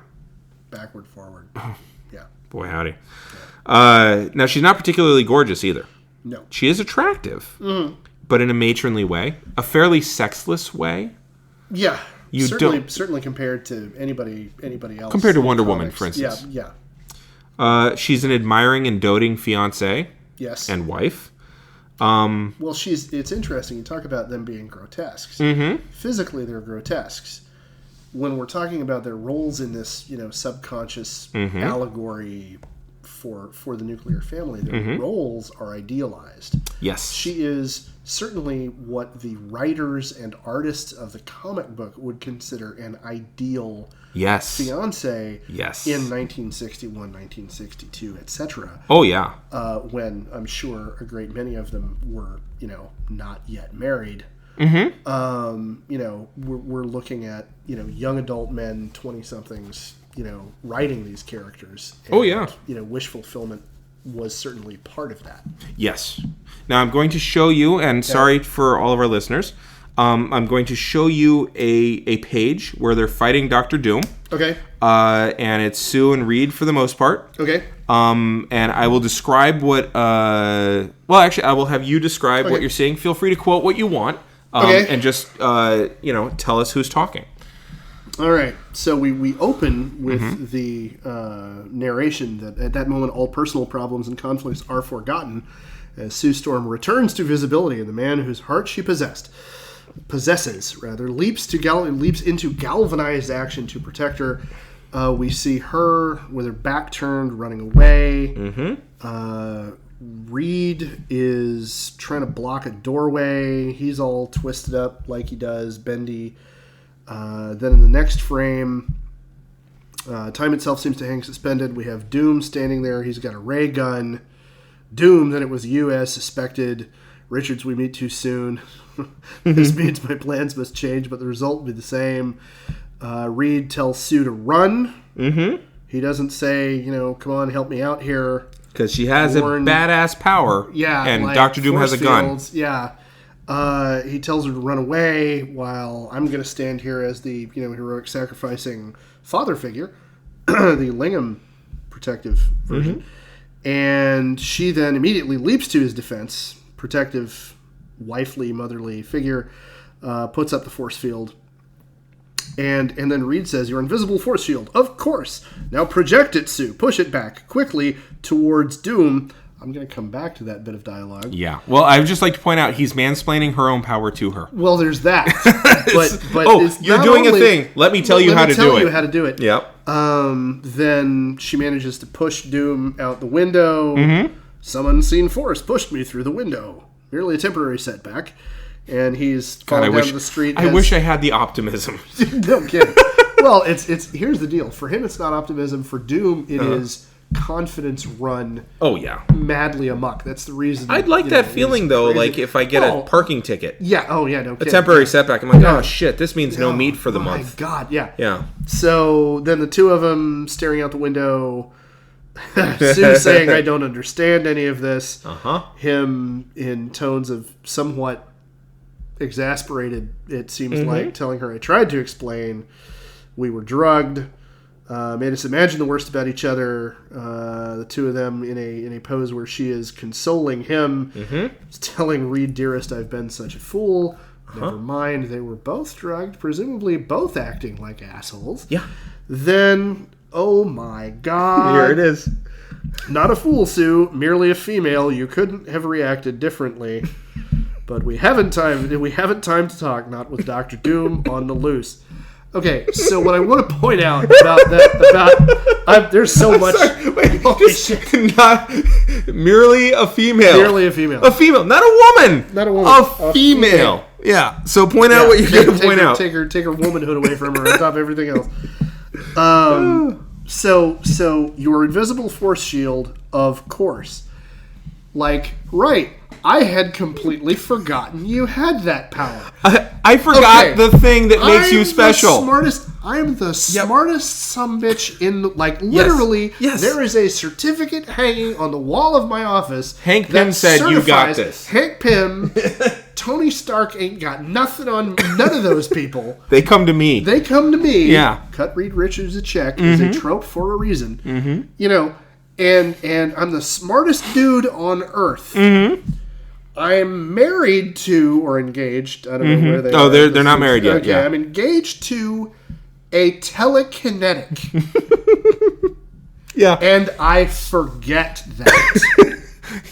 Backward, forward. Yeah. Boy, howdy. Yeah. Now, she's not particularly gorgeous either. No. She is attractive, but in a matronly way, a fairly sexless way. Yeah. Certainly compared to anybody else. Compared to Wonder Woman, for instance. Yeah. She's an admiring and doting fiancée. Yes. And wife. Well, it's interesting. You talk about them being grotesques. Mm-hmm. Physically, they're grotesques. When we're talking about their roles in this, subconscious allegory for the nuclear family, their roles are idealized. Yes. She is certainly what the writers and artists of the comic book would consider an ideal fiancé in 1961, 1962, etc. Oh, yeah. When I'm sure a great many of them were, not yet married. Mm-hmm. We're looking at, young adult men, 20-somethings, writing these characters. And, wish fulfillment was certainly part of that. Yes. Now I'm going to show you, and sorry for all of our listeners, I'm going to show you a page where they're fighting Dr. Doom. Okay. And it's Sue and Reed for the most part. Okay. And I will describe what... I will have you describe what you're seeing. Feel free to quote what you want. And just, tell us who's talking. All right. So we open with the narration that at that moment all personal problems and conflicts are forgotten as Sue Storm returns to visibility, and the man whose heart she possesses, leaps into galvanized action to protect her. We see her with her back turned, running away. Mm-hmm. Reed is trying to block a doorway. He's all twisted up like he does, bendy. Then in the next frame, time itself seems to hang suspended. We have Doom standing there. He's got a ray gun. Doom, then it was you as suspected. Richards, we meet too soon. This means my plans must change, but the result will be the same. Reed tells Sue to run. Mm-hmm. He doesn't say, come on, help me out here. Because she has a badass power. Yeah. And like Dr. Doom has a gun. Yeah. He tells her to run away while I'm going to stand here as the, heroic sacrificing father figure, the Lingham protective version. Mm-hmm. And she then immediately leaps to his defense, protective, wifely, motherly figure, puts up the force field. And then Reed says, "Your invisible force shield, of course. Now project it, Sue. Push it back quickly towards Doom." I'm going to come back to that bit of dialogue. Yeah. Well, I would just like to point out he's mansplaining her own power to her. Well, there's that. but you're doing a thing. Let me tell you how to do it. Let me tell you how to do it. Yep. Then she manages to push Doom out the window. Mm-hmm. Some unseen force pushed me through the window. Merely a temporary setback. And he's falling down the street. I wish I had the optimism. No kidding. Well, it's here's the deal. For him, it's not optimism. For Doom, it is confidence run. Oh yeah, madly amok. That's the reason. I'd like that feeling though. Crazy. Like if I get a parking ticket. Yeah. Oh yeah. No kidding. A temporary setback. I'm like, oh shit, this means no meat for the month. My God. Yeah. Yeah. So then the two of them staring out the window. Sue saying, "I don't understand any of this." Him in tones of somewhat exasperated, it seems like, telling her, "I tried to explain. We were drugged. Made us imagine the worst about each other." The two of them in a pose where she is consoling him, telling Reed, "Dearest, I've been such a fool. Never mind, they were both drugged, presumably both acting like assholes." Yeah. Then, oh my God. Here it is. Not a fool, Sue. Merely a female. You couldn't have reacted differently. But we haven't time to talk. Not with Dr. Doom on the loose. Okay, so what I want to point out there's so much. Not merely a female. Merely a female. A female, not a woman. Not a woman. A female. Yeah. So point out what you're going to point out. Take her womanhood away from her on top of everything else. So your invisible force shield, of course. Like, right. I had completely forgotten you had that power. I forgot the thing that makes you special. I am the smartest sumbitch in, like, literally, yes. There is a certificate hanging on the wall of my office. Hank Pym said you got this. Hank Pym, Tony Stark ain't got nothing on none of those people. They come to me. Yeah. Cut Reed Richards a check is a trope for a reason. Mm-hmm. You know, and I'm the smartest dude on Earth. Mm-hmm. I'm married to, or engaged, I don't know where they are. Oh, they're not married yet. Okay, yeah. I'm engaged to a telekinetic. Yeah. And I forget that.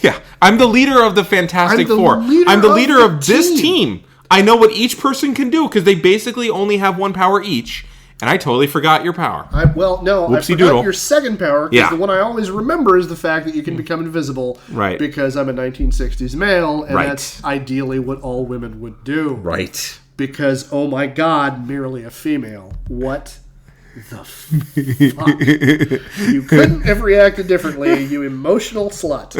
Yeah. I'm the leader of the Fantastic Four. I'm the leader of this team. I know what each person can do because they basically only have one power each. And I totally forgot your power. I forgot your second power, because the one I always remember is the fact that you can become invisible. Right. Because I'm a 1960s male, and that's ideally what all women would do. Right. Because, oh my God, merely a female. What the fuck? You couldn't have reacted differently, you emotional slut.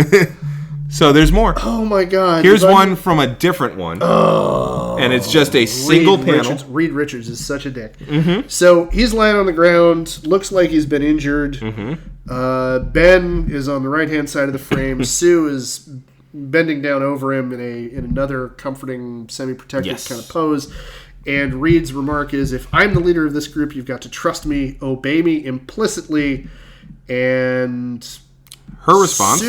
So there's more. Oh my God. Here's one from a different one. Oh. And it's just a single panel. Reed Richards is such a dick. Mm-hmm. So he's lying on the ground. Looks like he's been injured. Mm-hmm. Ben is on the right-hand side of the frame. Sue is bending down over him in another comforting, semi-protective kind of pose. And Reed's remark is, if I'm the leader of this group, you've got to trust me, obey me implicitly. And... her response?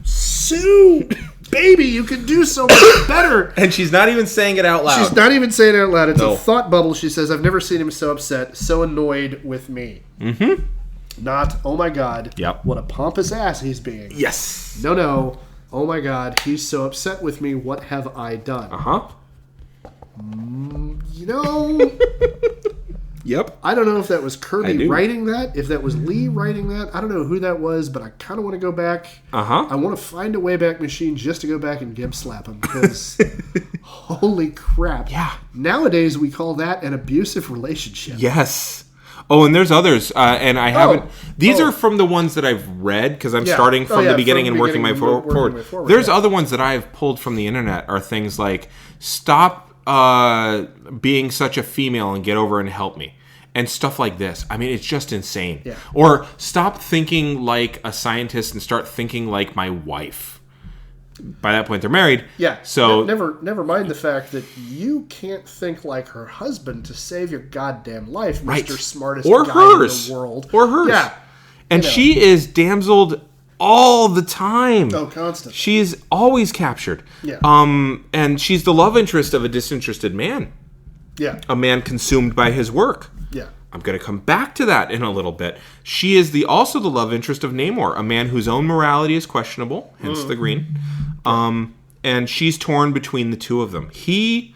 Sue, baby, you can do so much better. And she's not even saying it out loud. She's not even saying it out loud. It's a thought bubble. She says, I've never seen him so upset, so annoyed with me. Mm-hmm. Not, oh my God, what a pompous ass he's being. Yes. No, oh my God, he's so upset with me. What have I done? Uh-huh. You know... Yep. I don't know if that was Kirby writing that, if that was Lee writing that. I don't know who that was, but I kind of want to go back. I want to find a Wayback Machine just to go back and Gib slap him, because holy crap. Yeah. Nowadays, we call that an abusive relationship. Yes. Oh, and there's others, and I haven't... These are from the ones that I've read, because I'm starting from the beginning and working my forward. There's other ones that I've pulled from the internet, are things like, stop being such a female and get over and help me. And stuff like this. I mean, it's just insane. Yeah. Or stop thinking like a scientist and start thinking like my wife. By that point, they're married. Yeah. So never mind the fact that you can't think like her husband to save your goddamn life, Mr. Smartest guy in the world. Or hers. Yeah. And she is damseled all the time. Oh, constant. She's always captured. Yeah. And she's the love interest of a disinterested man. Yeah. A man consumed by his work. Yeah. I'm going to come back to that in a little bit. She is also the love interest of Namor, a man whose own morality is questionable, hence the green. And she's torn between the two of them. He,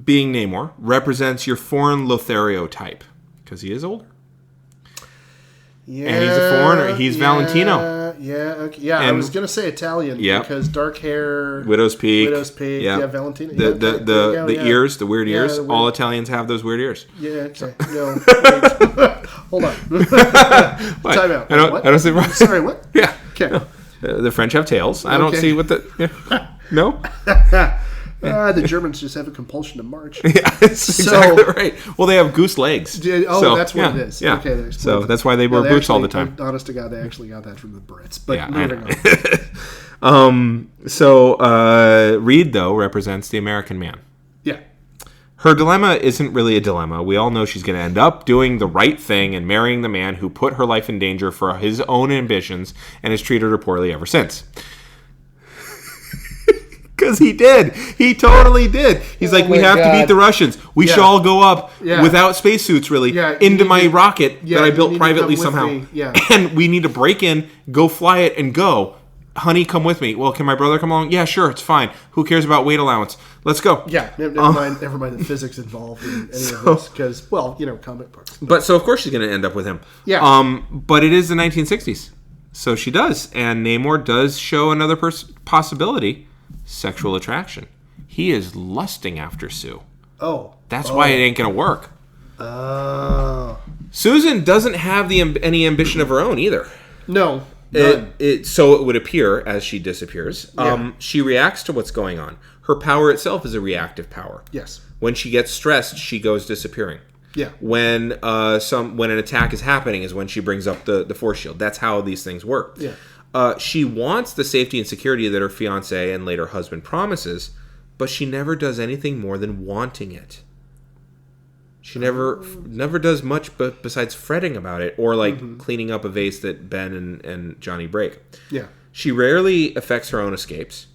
being Namor, represents your foreign Lothario type, because he is older. Yeah, and he's a foreigner. He's Valentino. Okay. Yeah, I was going to say Italian because dark hair. Widow's Peak. Yeah, Valentino. The ears, the weird ears. All Italians have those weird ears. Yeah, okay. No, wait. Hold on. Time out. I don't see. Sorry, what? Yeah. Okay. The French have tails. I don't see what the... No? The Germans just have a compulsion to march. Yeah, that's exactly right. Well, they have goose legs. That's what it is. Yeah. Okay, so that's why they wear boots all the time. Honest to God, they actually got that from the Brits. But moving on. Reed, though, represents the American man. Yeah. Her dilemma isn't really a dilemma. We all know she's going to end up doing the right thing and marrying the man who put her life in danger for his own ambitions and has treated her poorly ever since. Because he did. He totally did. He's like, we have to beat the Russians. We should all go up without spacesuits, really, into my rocket that I built privately somehow. And we need to break in, go fly it, and go. Honey, come with me. Well, can my brother come along? Yeah, sure, it's fine. Who cares about weight allowance? Let's go. Yeah, never mind the physics involved in any of this. Because, well, comic books. But so, of course, she's going to end up with him. Yeah. But it is the 1960s. So she does. And Namor does show another possibility. Sexual attraction. He is lusting after Sue. Oh. That's why it ain't going to work. Oh. Susan doesn't have any ambition of her own either. No. So it would appear as she disappears. She reacts to what's going on. Her power itself is a reactive power. Yes. When she gets stressed, she goes disappearing. Yeah. When an attack is happening is when she brings up the force shield. That's how these things work. Yeah. She wants the safety and security that her fiancé and later husband promises, but she never does anything more than wanting it. She never does much besides fretting about it or cleaning up a vase that Ben and Johnny break. Yeah. She rarely affects her own escapes.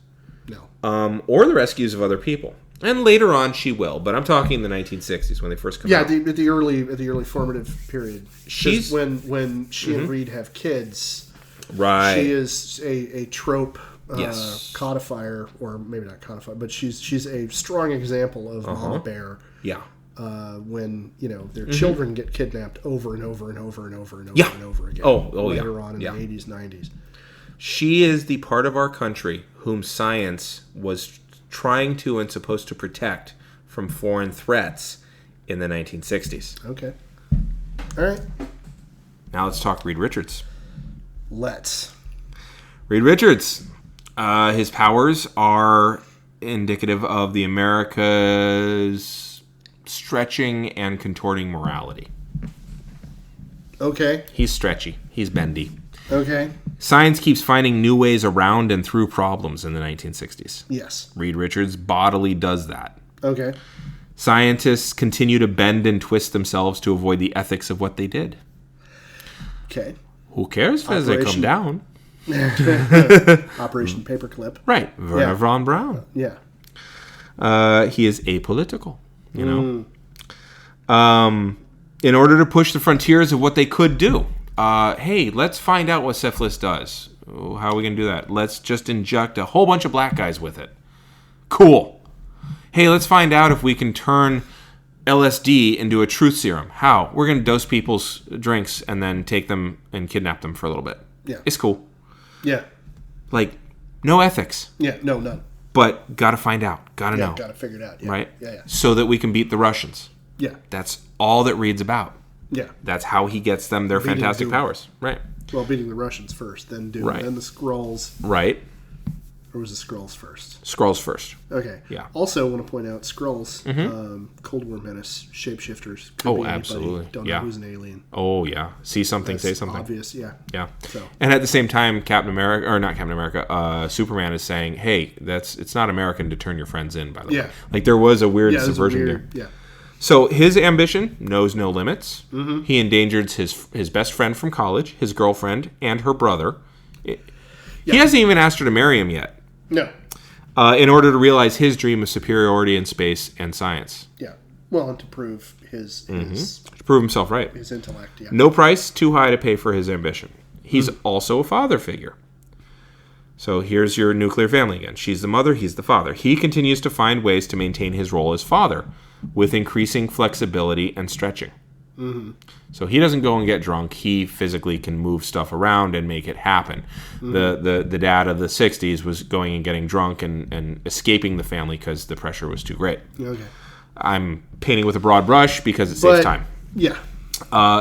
No. Or the rescues of other people. And later on she will, but I'm talking the 1960s when they first come out. Yeah, at the early formative period. She's when she and Reed have kids. Right. She is a trope codifier, or maybe not codifier, but she's a strong example of Mama Bear. Yeah. When their children get kidnapped over and over and over and over and over and over again. Later on in the 80s, 90s. She is the part of our country whom science was trying to and supposed to protect from foreign threats in the 1960s. Okay. All right. Now let's talk Reed Richards. Reed Richards. His powers are indicative of the America's stretching and contorting morality. Okay. He's stretchy. He's bendy. Okay. Science keeps finding new ways around and through problems in the 1960s. Yes. Reed Richards bodily does that. Okay. Scientists continue to bend and twist themselves to avoid the ethics of what they did. Okay. Who cares as they come down? Operation Paperclip. Right. Werner von Braun. Yeah. He is apolitical, in order to push the frontiers of what they could do. Hey, let's find out what syphilis does. How are we going to do that? Let's just inject a whole bunch of black guys with it. Cool. Hey, let's find out if we can turn LSD into a truth serum. How? We're going to dose people's drinks and then take them and kidnap them for a little bit. Yeah. It's cool. Yeah. No ethics. Yeah, no, none. But got to find out. Got to know. Got to figure it out. Yeah. Right? Yeah. So that we can beat the Russians. Yeah. That's all that Reed's about. Yeah. That's how he gets them their fantastic powers. Right. Well, beating the Russians first, then Doom, then the Skrulls. Right. Or was the Skrulls first? Skrulls first. Okay. Yeah. Also, I want to point out Skrulls, Cold War menace, shapeshifters. Could be absolutely. Anybody. Don't know who's an alien. Oh, yeah. See something, say something. Obvious, yeah. Yeah. So. And at the same time, Superman is saying, hey, it's not American to turn your friends in, by the way. Like, there was a weird subversion there. Yeah. So his ambition knows no limits. Mm-hmm. He endangered his best friend from college, his girlfriend, and her brother. He hasn't even asked her to marry him yet. No. In order to realize his dream of superiority in space and science. Yeah. Well, and to prove his to prove himself right. His intellect, yeah. No price too high to pay for his ambition. He's also a father figure. So here's your nuclear family again. She's the mother, he's the father. He continues to find ways to maintain his role as father with increasing flexibility and stretching. Mm-hmm. So he doesn't go and get drunk. He physically can move stuff around and make it happen. Mm-hmm. The dad of the 60s was going and getting drunk and escaping the family because the pressure was too great. Okay. I'm painting with a broad brush because it saves time. Yeah.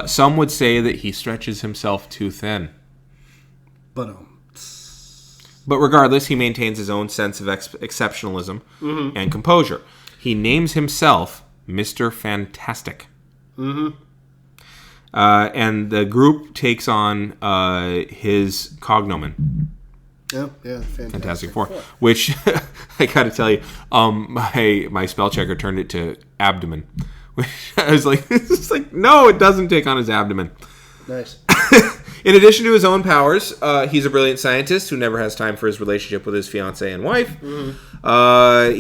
Some would say that he stretches himself too thin. But regardless, he maintains his own sense of exceptionalism and composure. He names himself Mr. Fantastic. Mm-hmm. And the group takes on his cognomen. Oh, yeah, Fantastic Four. Which, I gotta tell you, my spell checker turned it to abdomen. Which I was like, no, it doesn't take on his abdomen. Nice. In addition to his own powers, he's a brilliant scientist who never has time for his relationship with his fiancée and wife.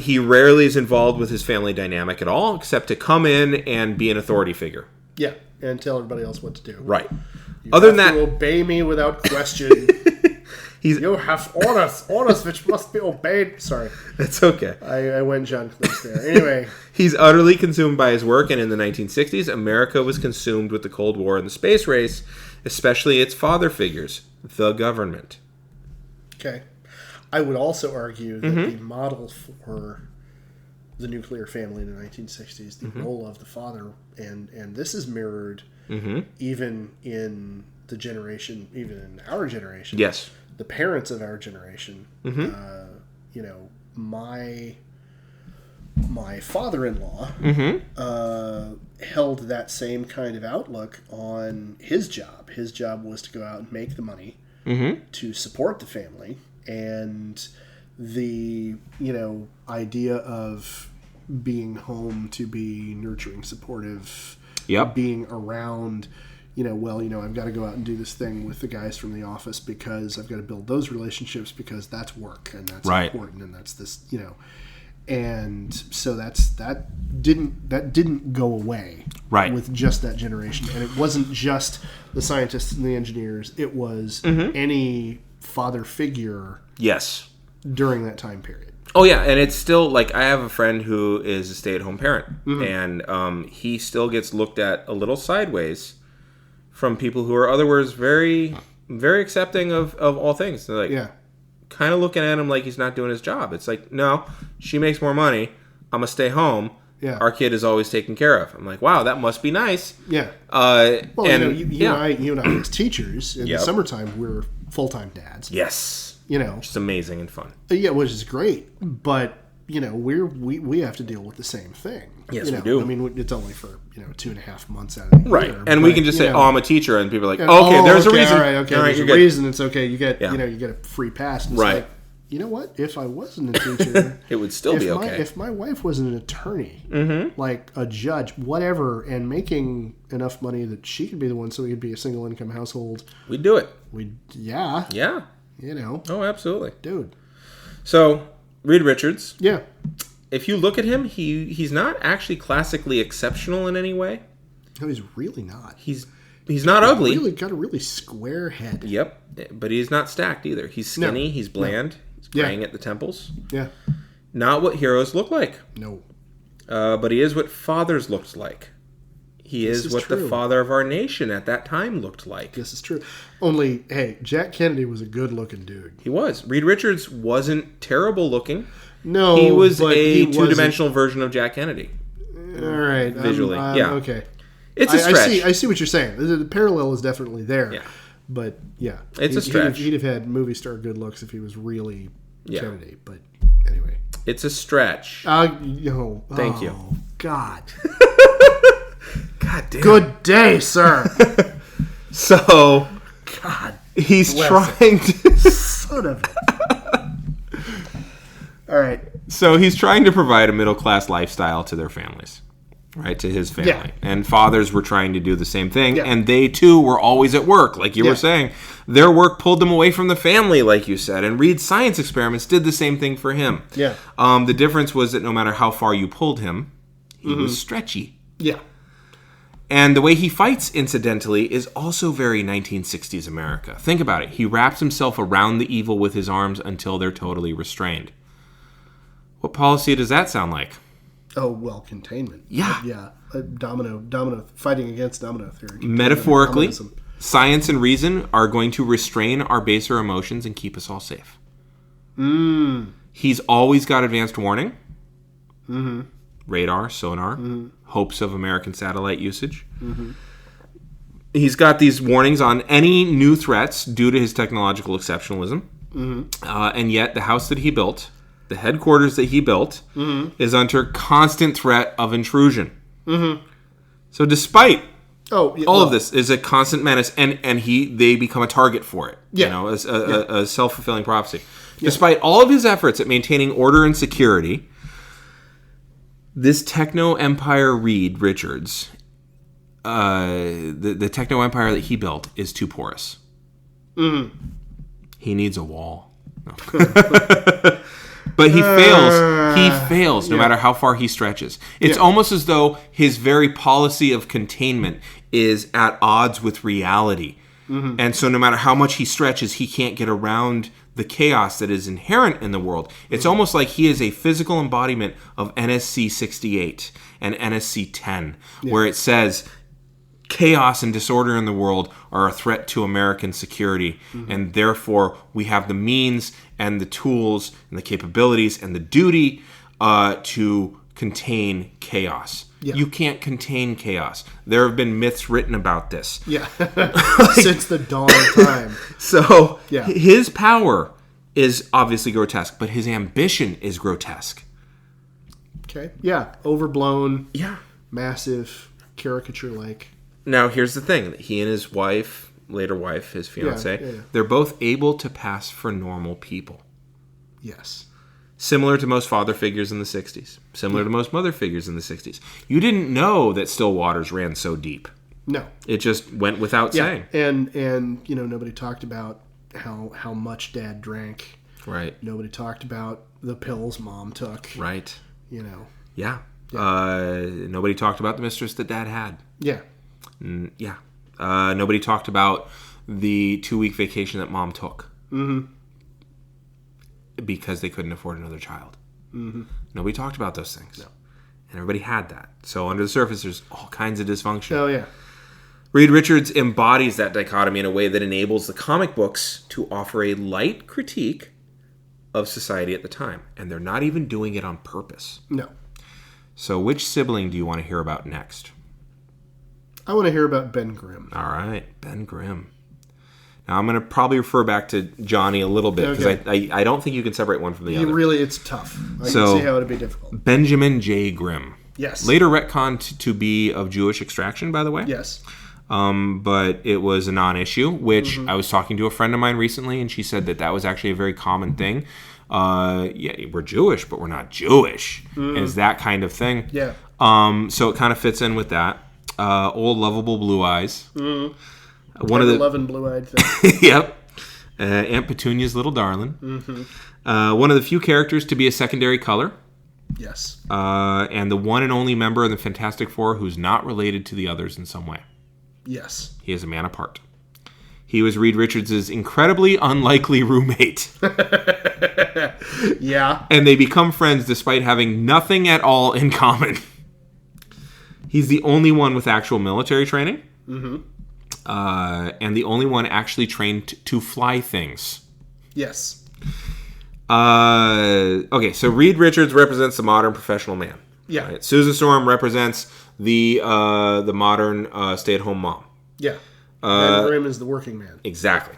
He rarely is involved with his family dynamic at all, except to come in and be an authority figure. Yeah, and tell everybody else what to do. Right. You Other have than to that, obey me without question. You have orders which must be obeyed. Sorry. That's okay. I went John Cleese there. Anyway. He's utterly consumed by his work, and in the 1960s, America was consumed with the Cold War and the space race, especially its father figures, the government. Okay. I would also argue that the model for the nuclear family in the 1960s, the role of the father, and this is mirrored even in the generation, even in our generation. Yes. The parents of our generation, my father-in-law held that same kind of outlook on his job. His job was to go out and make the money to support the family, and the idea of being home to be nurturing, supportive, being around. I've got to go out and do this thing with the guys from the office because I've got to build those relationships because that's work and that's important and that's this, and so that didn't go away with just that generation. And it wasn't just the scientists and the engineers. It was any father figure during that time period. Oh, yeah, and it's still, like, I have a friend who is a stay-at-home parent, and he still gets looked at a little sideways from people who are otherwise very, very accepting of all things. They're like, kind of looking at him like he's not doing his job. It's like, no, she makes more money. I'm going to stay home. Yeah. Our kid is always taken care of. I'm like, wow, that must be nice. Yeah. You and I as teachers, in the summertime, we're full-time dads. Yes. It's amazing and fun. Yeah, which is great. But, we have to deal with the same thing. Yes, we do. I mean, it's only for 2.5 months out of the year. And we can just say, "Oh, I'm a teacher," and people are like, "Okay, there's a reason." All right, there's a reason. It's okay. You get you get a free pass. And it's like, you know what? If I wasn't a teacher, it would still be okay. If my wife was an attorney, like a judge, whatever, and making enough money that she could be the one, so we could be a single income household, we'd do it. Yeah. Oh, absolutely, dude. So, Reed Richards. Yeah. If you look at him, he's not actually classically exceptional in any way. No, he's really not. He's not ugly. He's really got a really square head. Yep, but he's not stacked either. He's skinny. He's bland. He's graying at the temples. Yeah. Not what heroes look like. No. But he is what fathers looked like. He is what the father of our nation at that time looked like. This is true. Only, hey, Jack Kennedy was a good-looking dude. He was. Reed Richards wasn't terrible looking. No, he was a two-dimensional version of Jack Kennedy. All right, visually, okay. It's a stretch. I see what you're saying. The parallel is definitely there. Yeah, but it's a stretch. He'd have had movie star good looks if he was really Kennedy. But anyway, it's a stretch. Thank you. God. God damn. Good day, sir. So, God, he's trying to. Son of a. All right. So he's trying to provide a middle-class lifestyle to their families, right? To his family. Yeah. And fathers were trying to do the same thing. Yeah. And they, too, were always at work, like you were saying. Their work pulled them away from the family, like you said. And Reed's science experiments did the same thing for him. Yeah. The difference was that no matter how far you pulled him, he was stretchy. Yeah. And the way he fights, incidentally, is also very 1960s America. Think about it. He wraps himself around the evil with his arms until they're totally restrained. What policy does that sound like? Oh, well, containment. Yeah. Yeah. Domino, fighting against domino theory. Metaphorically, science and reason are going to restrain our baser emotions and keep us all safe. He's always got advanced warning. Radar, sonar, hopes of American satellite usage. He's got these warnings on any new threats due to his technological exceptionalism. And yet, the house that he built, the headquarters that he built, is under constant threat of intrusion. So despite all of this, is a constant menace, and they become a target for it. You know, as a self-fulfilling prophecy. Despite all of his efforts at maintaining order and security, this techno-empire Reed Richards, the techno-empire that he built, is too porous. He needs a wall. No. But he fails. He fails no matter how far he stretches. It's almost as though his very policy of containment is at odds with reality. And so no matter how much he stretches, he can't get around the chaos that is inherent in the world. It's almost like he is a physical embodiment of NSC 68 and NSC 10, where it says chaos and disorder in the world are a threat to American security, and therefore we have the means and the tools and the capabilities and the duty to contain chaos. Yeah. You can't contain chaos. There have been myths written about this. Yeah. Since the dawn of time. So his power is obviously grotesque, but his ambition is grotesque. Okay. Yeah. Overblown. Yeah. Massive. Caricature-like. Now, here's the thing. He and his wife, later wife, his fiancée, they're both able to pass for normal people. Yes. Similar to most father figures in the 60s. Similar to most mother figures in the 60s. You didn't know that still waters ran so deep. No. It just went without saying. And you know, nobody talked about how much Dad drank. Right. Nobody talked about the pills Mom took. Right. You know. Yeah. Nobody talked about the mistress that Dad had. Yeah. Yeah. Nobody talked about the 2-week vacation that Mom took. Because they couldn't afford another child. Nobody talked about those things. No. And everybody had that. So under the surface, there's all kinds of dysfunction. Oh, yeah. Reed Richards embodies that dichotomy in a way that enables the comic books to offer a light critique of society at the time. And they're not even doing it on purpose. No. So which sibling do you want to hear about next? I want to hear about Ben Grimm. All right, Ben Grimm. Now, I'm going to probably refer back to Johnny a little bit, because I don't think you can separate one from the other. Really, it's tough. I can see how it would be difficult. Benjamin J. Grimm. Yes. Later retconned to be of Jewish extraction, by the way. Yes. But it was a non-issue, which I was talking to a friend of mine recently, and she said that was actually a very common thing. We're Jewish, but we're not Jewish. Is that kind of thing. Yeah. So it kind of fits in with that. Old lovable blue eyes. One of the loving blue-eyed thing. Yep. Aunt Petunia's little darling. One of the few characters to be a secondary color. Yes. And the one and only member of the Fantastic Four who's not related to the others in some way. Yes. He is a man apart. He was Reed Richards' incredibly unlikely roommate. Yeah. And they become friends despite having nothing at all in common. He's the only one with actual military training. And the only one actually trained to fly things. Yes. Okay, so Reed Richards represents the modern professional man. Yeah. Right? Susan Storm represents the modern stay-at-home mom. Yeah. Ben Grimm is the working man. Exactly.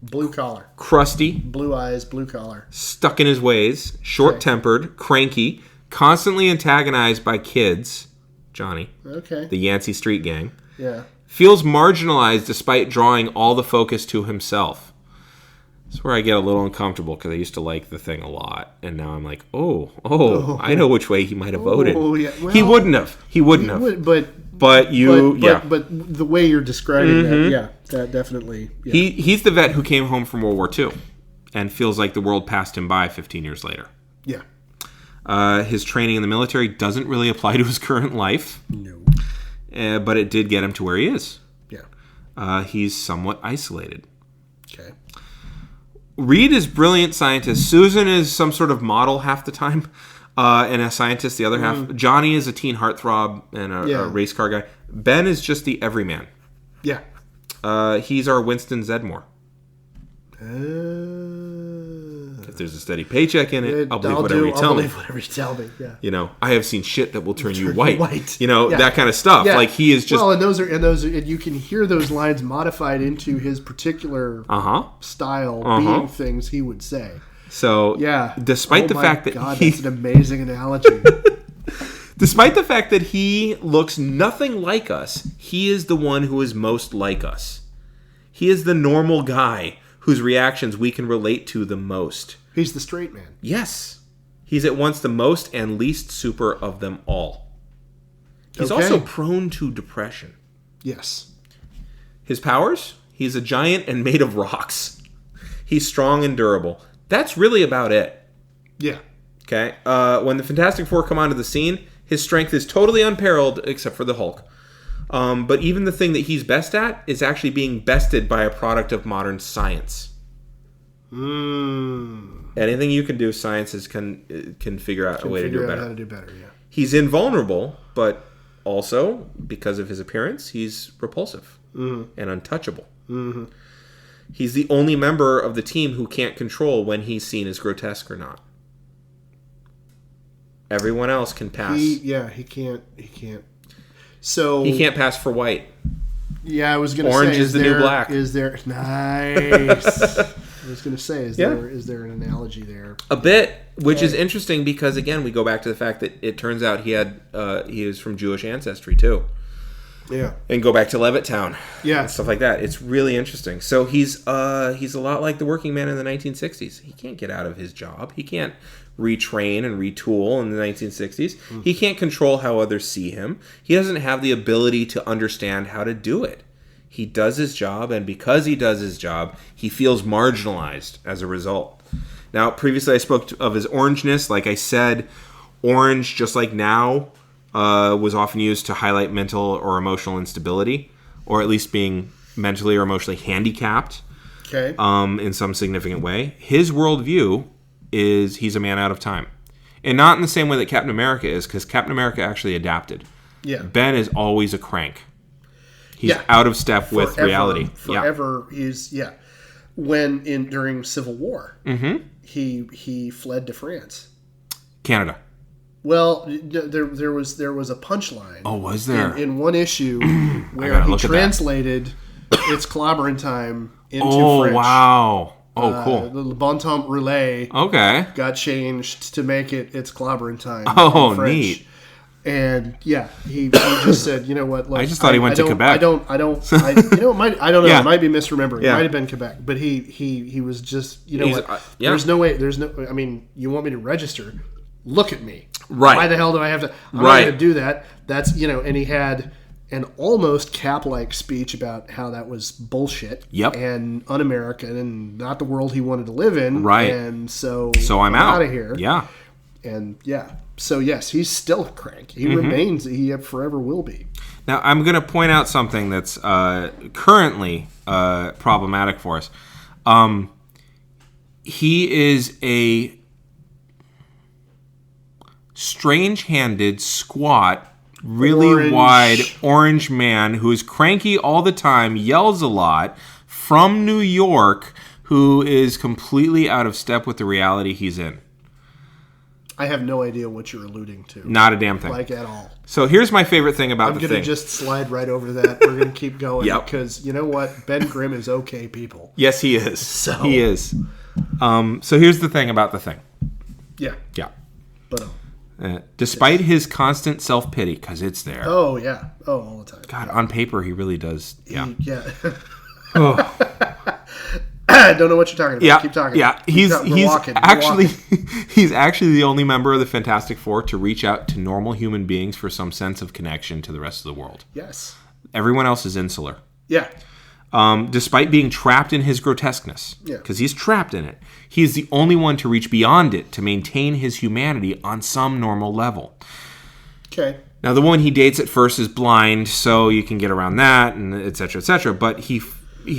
Blue collar. Crusty. Blue eyes, blue collar. Stuck in his ways. Short-tempered. Cranky. Constantly antagonized by kids. Johnny. Okay. The Yancey Street Gang. Yeah. Feels marginalized despite drawing all the focus to himself. That's where I get a little uncomfortable, because I used to like the Thing a lot, and now I'm like, I know which way he might have voted. Yeah. Well, he wouldn't have. But the way you're describing that, that definitely. Yeah. He's the vet who came home from World War II and feels like the world passed him by 15 years later. Yeah. His training in the military doesn't really apply to his current life. No. But it did get him to where he is. Yeah. He's somewhat isolated. Okay. Reed is brilliant scientist. Susan is some sort of model half the time, and a scientist the other half. Johnny is a teen heartthrob and a race car guy. Ben is just the everyman. Yeah. He's our Winston Zedmore. If there's a steady paycheck in it, I'll believe whatever you tell me. Whatever you tell me. Yeah. You know, I have seen shit that will turn you white. You know, that kind of stuff. Yeah. Like, he is just. Well, and you can hear those lines modified into his particular style, being things he would say. So, despite the fact that that's an amazing analogy. Despite the fact that he looks nothing like us, he is the one who is most like us. He is the normal guy whose reactions we can relate to the most. He's the straight man. Yes. He's at once the most and least super of them all. He's also prone to depression. Yes. His powers? He's a giant and made of rocks. He's strong and durable. That's really about it. Yeah. Okay? When the Fantastic Four come onto the scene, his strength is totally unparalleled except for the Hulk. But even the thing that he's best at is actually being bested by a product of modern science. Anything you can do, sciences can figure out a way to do it better. How to do better, yeah. He's invulnerable, but also, because of his appearance, he's repulsive and untouchable. He's the only member of the team who can't control when he's seen as grotesque or not. Everyone else can pass. He can't. So he can't pass for white. Yeah, I was going to say, orange is the new black. Is there nice? I was going to say, is there an analogy there? A bit, which is interesting because again, we go back to the fact that it turns out he is from Jewish ancestry too. Yeah, and go back to Levittown. Yeah, and stuff like that. It's really interesting. So he's a lot like the working man in the 1960s. He can't get out of his job. He can't retrain and retool in the 1960s. He can't control how others see him. He doesn't have the ability to understand how to do it. He does his job, and because he does his job, he feels marginalized as a result. Now, previously I spoke of his orangeness. Like I said, orange, just like now, was often used to highlight mental or emotional instability, or at least being mentally or emotionally handicapped in some significant way. His worldview is he's a man out of time. And not in the same way that Captain America is, because Captain America actually adapted. Yeah. Ben is always a crank. He's out of step with reality. Forever, he's during Civil War, he fled to France, Canada. Well, there was a punchline. Oh, was there in one issue where he translated "It's clobbering time" into French. Oh wow! Oh, cool. The Bon Temps Roulette got changed to make "It's clobbering time." Oh, in French. Neat. And he just said, you know what? Look, I just thought he went to Quebec. I don't know. I don't know. I might be misremembering. Yeah. It might have been Quebec, but he was just, you know what? There's no way. I mean, you want me to register? Look at me. Right. Why the hell do I have to? I'm not going to do that. That's and he had an almost Cap-like speech about how that was bullshit. Yep. And un-American and not the world he wanted to live in. Right. And so I'm out of here. Yeah. And so yes, he's still a crank. He remains. He forever will be. Now I'm going to point out something that's currently problematic for us. He is a strange-handed, squat, really wide orange man who is cranky all the time, yells a lot, from New York, who is completely out of step with the reality he's in. I have no idea what you're alluding to. Not a damn thing. Like, at all. So here's my favorite thing about the thing. I'm going to just slide right over that. We're going to keep going. Because, you know what? Ben Grimm is okay, people. Yes, he is. He is. So here's the thing about the thing. Yeah. Yeah. But despite his constant self-pity, because it's there. Oh, yeah. Oh, all the time. God, on paper, he really does. Yeah. I don't know what you're talking about. Yeah, keep talking. Yeah, he's actually the only member of the Fantastic Four to reach out to normal human beings for some sense of connection to the rest of the world. Yes. Everyone else is insular. Yeah. Despite being trapped in his grotesqueness, because he's trapped in it, he's the only one to reach beyond it to maintain his humanity on some normal level. Okay. Now, the woman he dates at first is blind, so you can get around that, and et cetera, et cetera. But he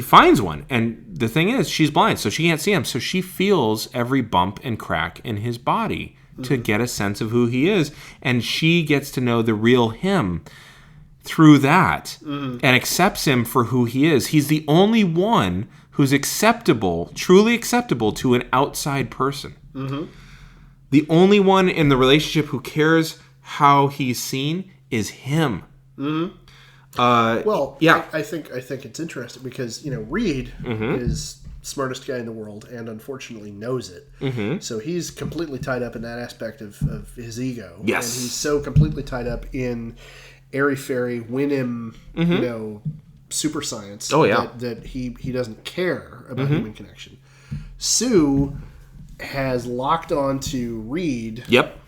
finds one, and the thing is, she's blind, so she can't see him. So she feels every bump and crack in his body to get a sense of who he is, and she gets to know the real him through that and accepts him for who he is. He's the only one who's acceptable, truly acceptable to an outside person. The only one in the relationship who cares how he's seen is him. I think it's interesting because Reed is smartest guy in the world and unfortunately knows it. So he's completely tied up in that aspect of his ego. Yes, and he's so completely tied up in airy-fairy, Winham, super science. That he doesn't care about human connection. Sue has locked on to Reed. Yep.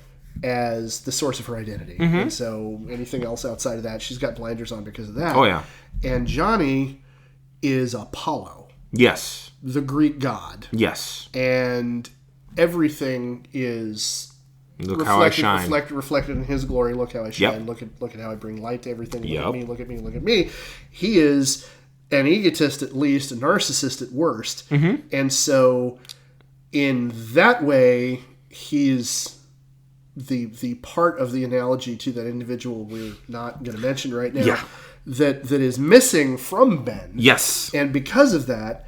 As the source of her identity. And so anything else outside of that, she's got blinders on because of that. Oh, yeah. And Johnny is Apollo, Yes. the Greek god. Yes. And everything is Look how I shine. reflected in his glory. Look how I shine. Yep. Look at how I bring light to everything. Look Yep. at me, look at me, look at me. He is an egotist at least, a narcissist at worst. Mm-hmm. And so in that way, he's the part of the analogy to that individual we're not going to mention right now that is missing from Ben. Yes. And because of that,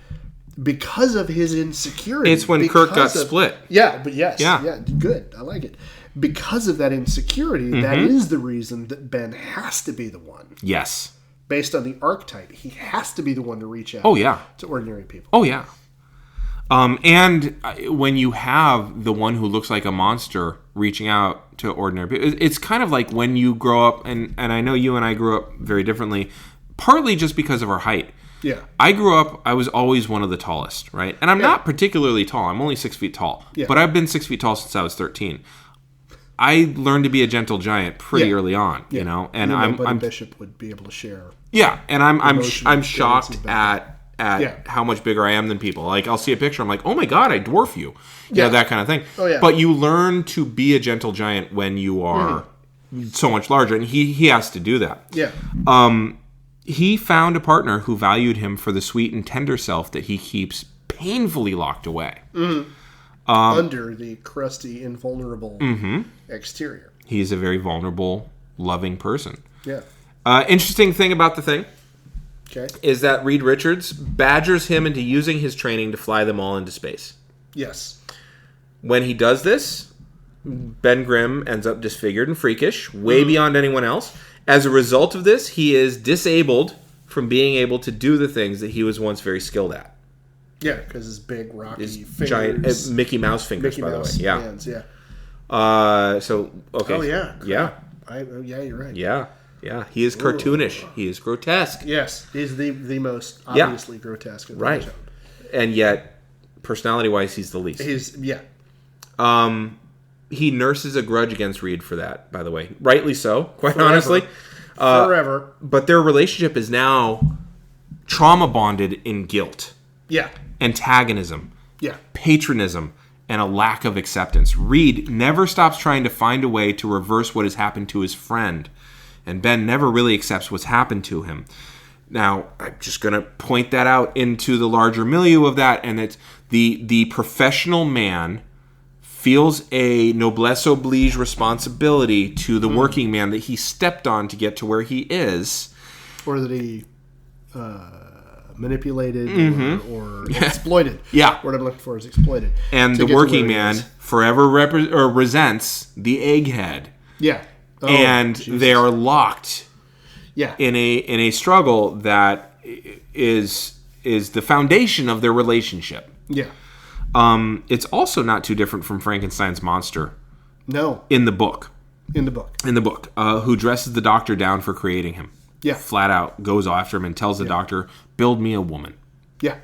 because of his insecurity. It's when Kirk got split. Yeah, but yes. Yeah. Yeah, good. I like it. Because of that insecurity, that is the reason that Ben has to be the one. Yes. Based on the archetype, he has to be the one to reach out to ordinary people. Oh, yeah. And when you have the one who looks like a monster reaching out to ordinary people, it's kind of like when you grow up, and I know you and I grew up very differently, partly just because of our height. Yeah. I grew up, I was always one of the tallest, right? And I'm not particularly tall. I'm only 6 feet tall. Yeah. But I've been 6 feet tall since I was 13. I learned to be a gentle giant pretty early on, you know? And I'm Bishop would be able to share. Yeah, and I'm shocked about at how much bigger I am than people. Like, I'll see a picture, I'm like, oh my God, I dwarf you. You know, that kind of thing. Oh, yeah. But you learn to be a gentle giant when you are so much larger, and he has to do that. Yeah. He found a partner who valued him for the sweet and tender self that he keeps painfully locked away. Under the crusty, invulnerable exterior. He's a very vulnerable, loving person. Yeah. Interesting thing about the thing Okay. is that Reed Richards badgers him into using his training to fly them all into space. Yes. When he does this, Ben Grimm ends up disfigured and freakish, way beyond anyone else. As a result of this, he is disabled from being able to do the things that he was once very skilled at. Yeah, because his big rocky His fingers. giant Mickey Mouse fingers, Mickey by Mouse the way. Yeah. hands, yeah. Okay. Oh, yeah. Yeah. Yeah, you're right. Yeah. Yeah. He is cartoonish. He is grotesque. Yes, he's the most obviously grotesque of the Right. bunch. And yet, personality-wise, he's the least. He nurses a grudge against Reed for that, by the way. Rightly so, quite honestly. Forever. But their relationship is now trauma bonded in guilt, Yeah. antagonism, Yeah. patronism, and a lack of acceptance. Reed never stops trying to find a way to reverse what has happened to his friend, and Ben never really accepts what's happened to him. Now, I'm just going to point that out into the larger milieu of that, and it's the professional man feels a noblesse oblige responsibility to the working man that he stepped on to get to where he is. Or that he manipulated or exploited. Yeah. What I'm looking for is exploited. And the working man forever resents the egghead. Yeah. Oh, and Jesus. they are locked Yeah. in a struggle that is the foundation of their relationship. Yeah. It's also not too different from Frankenstein's monster. No. In the book. In the book. Who dresses the doctor down for creating him. Yeah. Flat out goes after him and tells the doctor, build me a woman. Yeah.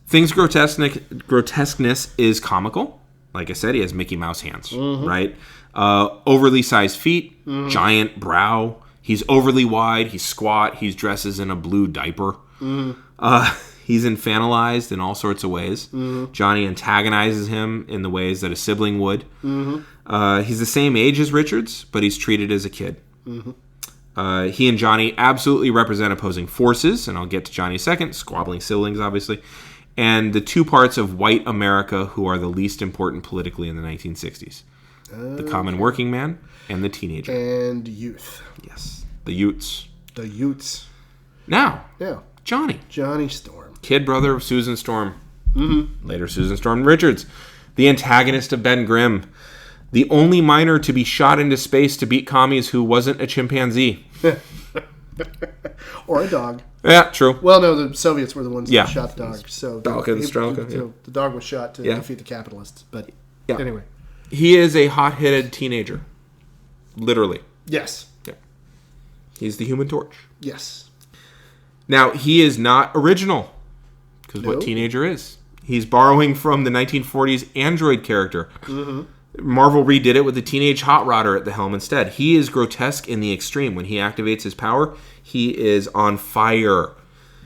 Things grotesqueness is comical. Like I said, he has Mickey Mouse hands, right? Overly sized feet, giant brow. He's overly wide. He's squat. He dresses in a blue diaper. He's infantilized in all sorts of ways. Johnny antagonizes him in the ways that a sibling would. He's the same age as Richards, but he's treated as a kid. He and Johnny absolutely represent opposing forces, and I'll get to Johnny in a second. Squabbling siblings, obviously. And the two parts of white America who are the least important politically in the 1960s. The common working man and the teenager. And youth. Yes. The Utes. The Utes. Now, Yeah. Johnny Storm. Kid brother of Susan Storm. Later Susan Storm Richards. The antagonist of Ben Grimm. The only miner to be shot into space to beat commies who wasn't a chimpanzee. Or a dog. Yeah, true. Well, no, the Soviets were the ones Yeah. that shot the dog. So Strelka, the dog was shot to defeat the capitalists. But anyway. He is a hot-headed teenager. Literally. Yes. Yeah. He's the Human Torch. Yes. Now, he is not original. Because what teenager is. He's borrowing from the 1940s android character. Marvel redid it with a teenage hot rodder at the helm instead. He is grotesque in the extreme. When he activates his power, he is on fire.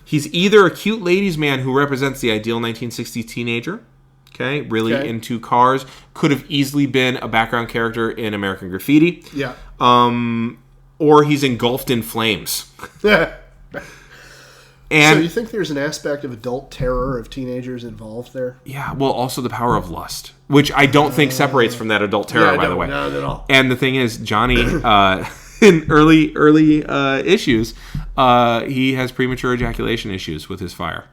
He's either a cute ladies' man who represents the ideal 1960s teenager, okay, really into cars, could have easily been a background character in American Graffiti. Yeah. Or he's engulfed in flames. So you think there's an aspect of adult terror of teenagers involved there? Yeah, well, also the power of lust, which I don't think separates from that adult terror, by the way. Not at all. And the thing is, Johnny, in early issues, he has premature ejaculation issues with his fire.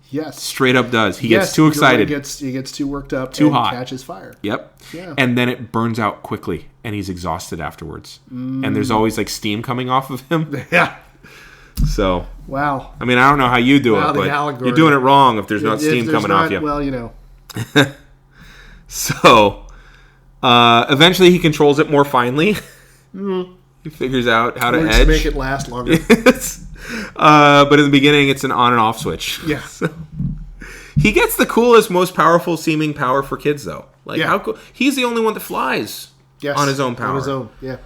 Yes. Straight up does. He gets too excited. He gets too worked up. Too and hot. Catches fire. Yep. Yeah. And then it burns out quickly, and he's exhausted afterwards. And there's always like steam coming off of him. Yeah. So. Wow. I mean, I don't know how you do it, but allegory. you're doing it wrong if there's not steam coming off you. Well, you know. So, eventually he controls it more finely. He figures out how to edge. To make it last longer. But in the beginning, it's an on and off switch. Yeah. So, he gets the coolest, most powerful seeming power for kids, though. Like, how cool. He's the only one that flies on his own power. On his own, yeah.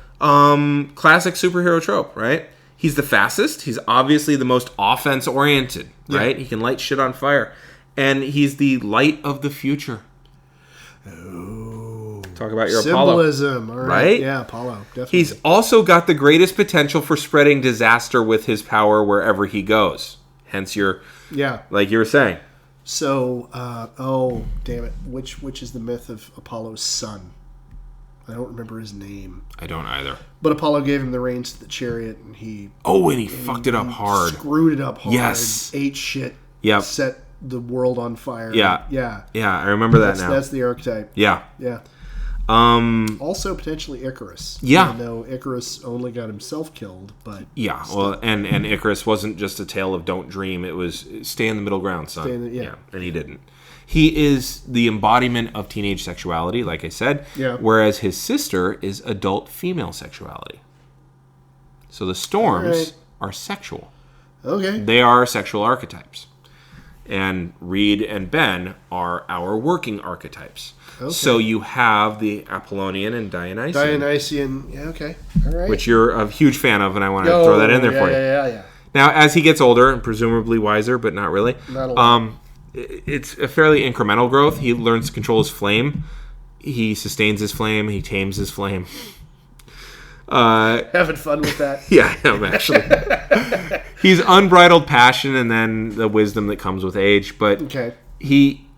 Classic superhero trope, right? He's the fastest. He's obviously the most offense-oriented, right? He can light shit on fire. And he's the light of the future. Oh. Talk about your Symbolism, Apollo. all Right? Yeah, Apollo, definitely. He's also got the greatest potential for spreading disaster with his power wherever he goes. Hence your... Yeah. Like you were saying. So, oh, damn it. Which is the myth of Apollo's son? I don't remember his name. I don't either. But Apollo gave him the reins to the chariot, and he... Oh, and he fucked it up hard. Screwed it up hard. Yes. Ate shit. Yep. Set the world on fire. Yeah. Yeah. Yeah, I remember that now. That's the archetype. Yeah. Yeah. Also, potentially Icarus. Yeah. Even though Icarus only got himself killed, but... Yeah, well, and Icarus wasn't just a tale of don't dream. It was stay in the middle ground, son. Yeah. And he didn't. He is the embodiment of teenage sexuality, like I said. Yeah. Whereas his sister is adult female sexuality. So the Storms are sexual. Okay. They are sexual archetypes. And Reed and Ben are our working archetypes. Okay. So you have the Apollonian and Dionysian. Yeah, okay. All right. Which you're a huge fan of, and I want to throw that in there for you. Yeah. Now, as he gets older, and presumably wiser, but not really, not a lot. It's a fairly incremental growth. He learns to control his flame. He sustains his flame. He tames his flame. Having fun with that. Yeah, I am actually. He's unbridled passion and then the wisdom that comes with age. But he,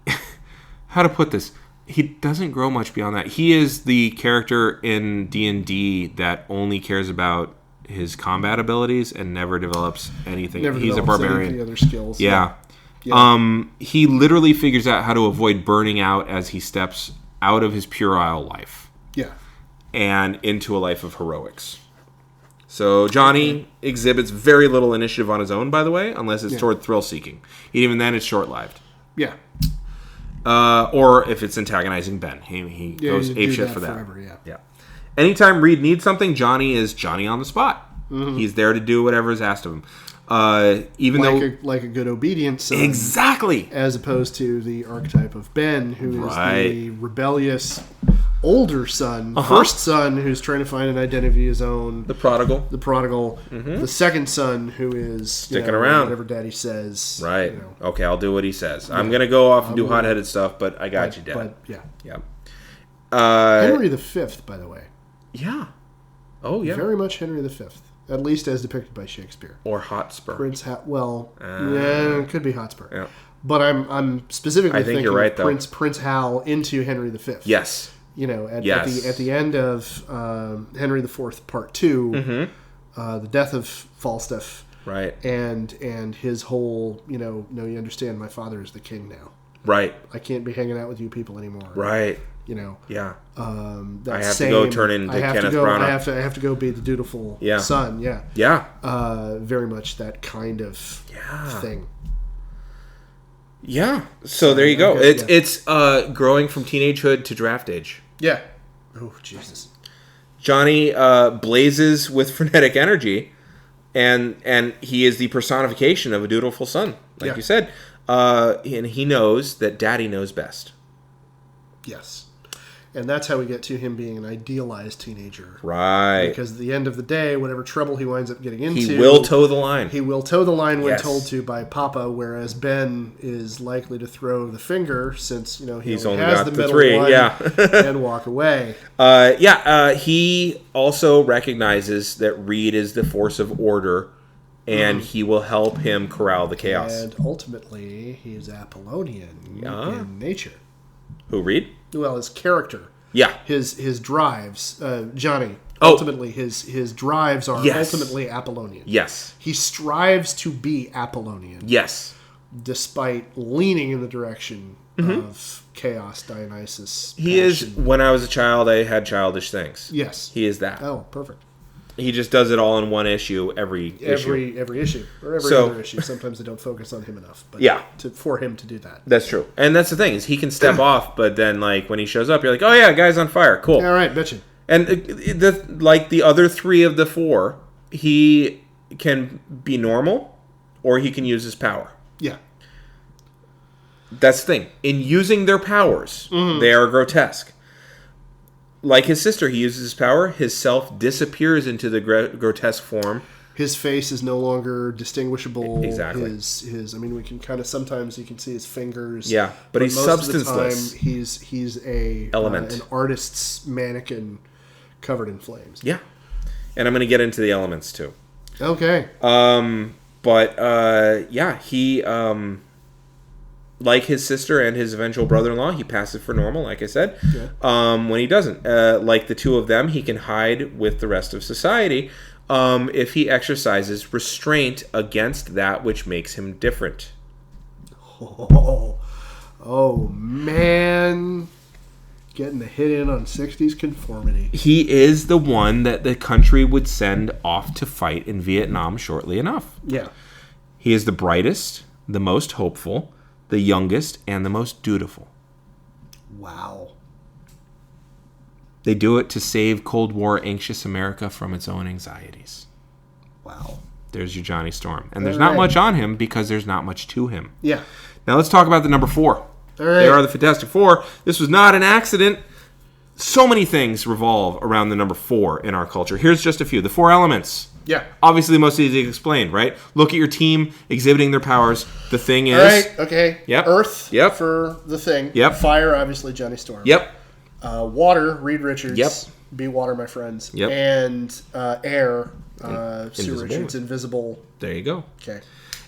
how to put this? He doesn't grow much beyond that. He is the character in D&D that only cares about his combat abilities and never develops anything. He's a barbarian. Any other skills. Yeah. He literally figures out how to avoid burning out as he steps out of his puerile life. Yeah. And into a life of heroics. So Johnny exhibits very little initiative on his own, by the way, unless it's toward thrill-seeking. Even then, it's short-lived. Yeah. Or if it's antagonizing Ben. He goes apeshit for that. Forever, yeah. Anytime Reed needs something, Johnny is Johnny on the spot. Mm-hmm. He's there to do whatever is asked of him. Like a good obedient son. Exactly. As opposed to the archetype of Ben, who is the rebellious older son, first son who's trying to find an identity of his own. The prodigal. Mm-hmm. The second son who is sticking around. Whatever daddy says. Right. Okay, I'll do what he says. I'm going to go off and do hot-headed stuff, but I got you, Dad. Yeah. Henry V, by the way. Yeah. Oh, yeah. Very much Henry V. At least as depicted by Shakespeare. Or Hotspur. It could be Hotspur. Yeah. But I'm specifically thinking you're right, though. Prince Hal into Henry V. Yes. At the end of Henry IV Part 2, the death of Falstaff, right, and his whole, no, you understand, my father is the king now. Right. I can't be hanging out with you people anymore. Right. Yeah. I have to go turn into Kenneth Branagh. I have to go be the dutiful son. Yeah. Yeah. Very much that kind of thing. Yeah. So there you go. It's growing from teenagehood to draft age. Yeah. Oh, Jesus. Johnny blazes with frenetic energy, and he is the personification of a dutiful son, like you said. And he knows that Daddy knows best. Yes. And that's how we get to him being an idealized teenager. Right. Because at the end of the day, whatever trouble he winds up getting into... He will toe the line. He will toe the line when Yes. told to by Papa, whereas Ben is likely to throw the finger since, He's only only has got the the middle 3, one yeah. and walk away. He also recognizes that Reed is the force of order, and he will help him corral the chaos. And ultimately, he's Apollonian in nature. Who, Reed? Well, his character. Yeah. His drives, Johnny. Oh. Ultimately, his drives are ultimately Apollonian. Yes. He strives to be Apollonian. Yes. Despite leaning in the direction of chaos, Dionysus. He is, when I was a child, I had childish things. Yes. He is that. Oh, perfect. He just does it all in one issue, every issue. Every issue. Or every other issue. Sometimes they don't focus on him enough. But for him to do that. That's true. And that's the thing, is he can step off, but then when he shows up, you're like, oh yeah, guy's on fire. Cool. All right, bitchin'. And the other 3 of the 4, he can be normal, or he can use his power. Yeah. That's the thing. In using their powers, they are grotesque. Like his sister, he uses his power. His self disappears into the grotesque form. His face is no longer distinguishable. Exactly. His. I mean, we can kind of sometimes you can see his fingers. Yeah, but he's most substanceless. Of the time, he's a element, an artist's mannequin covered in flames. Yeah, and I'm going to get into the elements too. Okay. He like his sister and his eventual brother-in-law, he passes for normal, like I said. Yeah. When he doesn't, like the 2 of them, he can hide with the rest of society if he exercises restraint against that which makes him different. Oh man. Getting the hit in on 60s conformity. He is the one that the country would send off to fight in Vietnam shortly enough. Yeah. He is the brightest, the most hopeful, the youngest, and the most dutiful. Wow. They do it to save Cold War anxious America from its own anxieties. Wow. There's your Johnny Storm. And there's not much on him because there's not much to him. Yeah. Now let's talk about the number 4. All right. They are the Fantastic Four. This was not an accident. So many things revolve around the number 4 in our culture. Here's just a few. The 4 elements. Yeah. Obviously, the most easy to explain, right? Look at your team exhibiting their powers. The thing is... All right, okay. Yep. Earth Yep. for the thing. Yep. Fire, obviously, Johnny Storm. Yep. Water, Reed Richards. Yep. Be water, my friends. Yep. And air, Sue Invisible. Richards, invisible. There you go. Okay.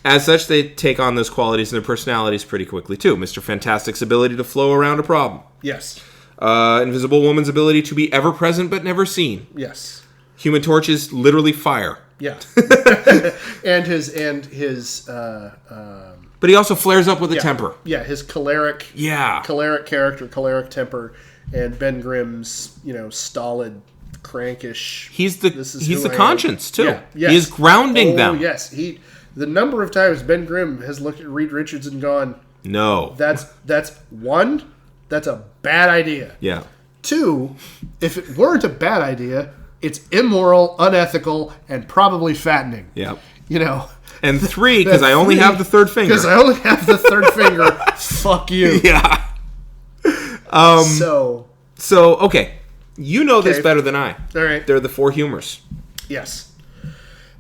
As such, they take on those qualities and their personalities pretty quickly, too. Mr. Fantastic's ability to flow around a problem. Yes. Invisible Woman's ability to be ever-present but never seen. Yes. Human Torch is literally fire. Yeah. and his but he also flares up with a temper. Yeah, his choleric character, choleric temper, and Ben Grimm's, stolid, crankish. He's the conscience too. Yeah, yes. He is grounding them. Yes, the number of times Ben Grimm has looked at Reed Richards and gone, "No, that's one, that's a bad idea." Yeah. 2, if it weren't a bad idea, it's immoral, unethical, and probably fattening. Yeah. And 3, because I only have the third finger. Because I only have the third finger. Fuck you. Yeah. So okay. You know this better than I. All right. They're the 4 humors. Yes.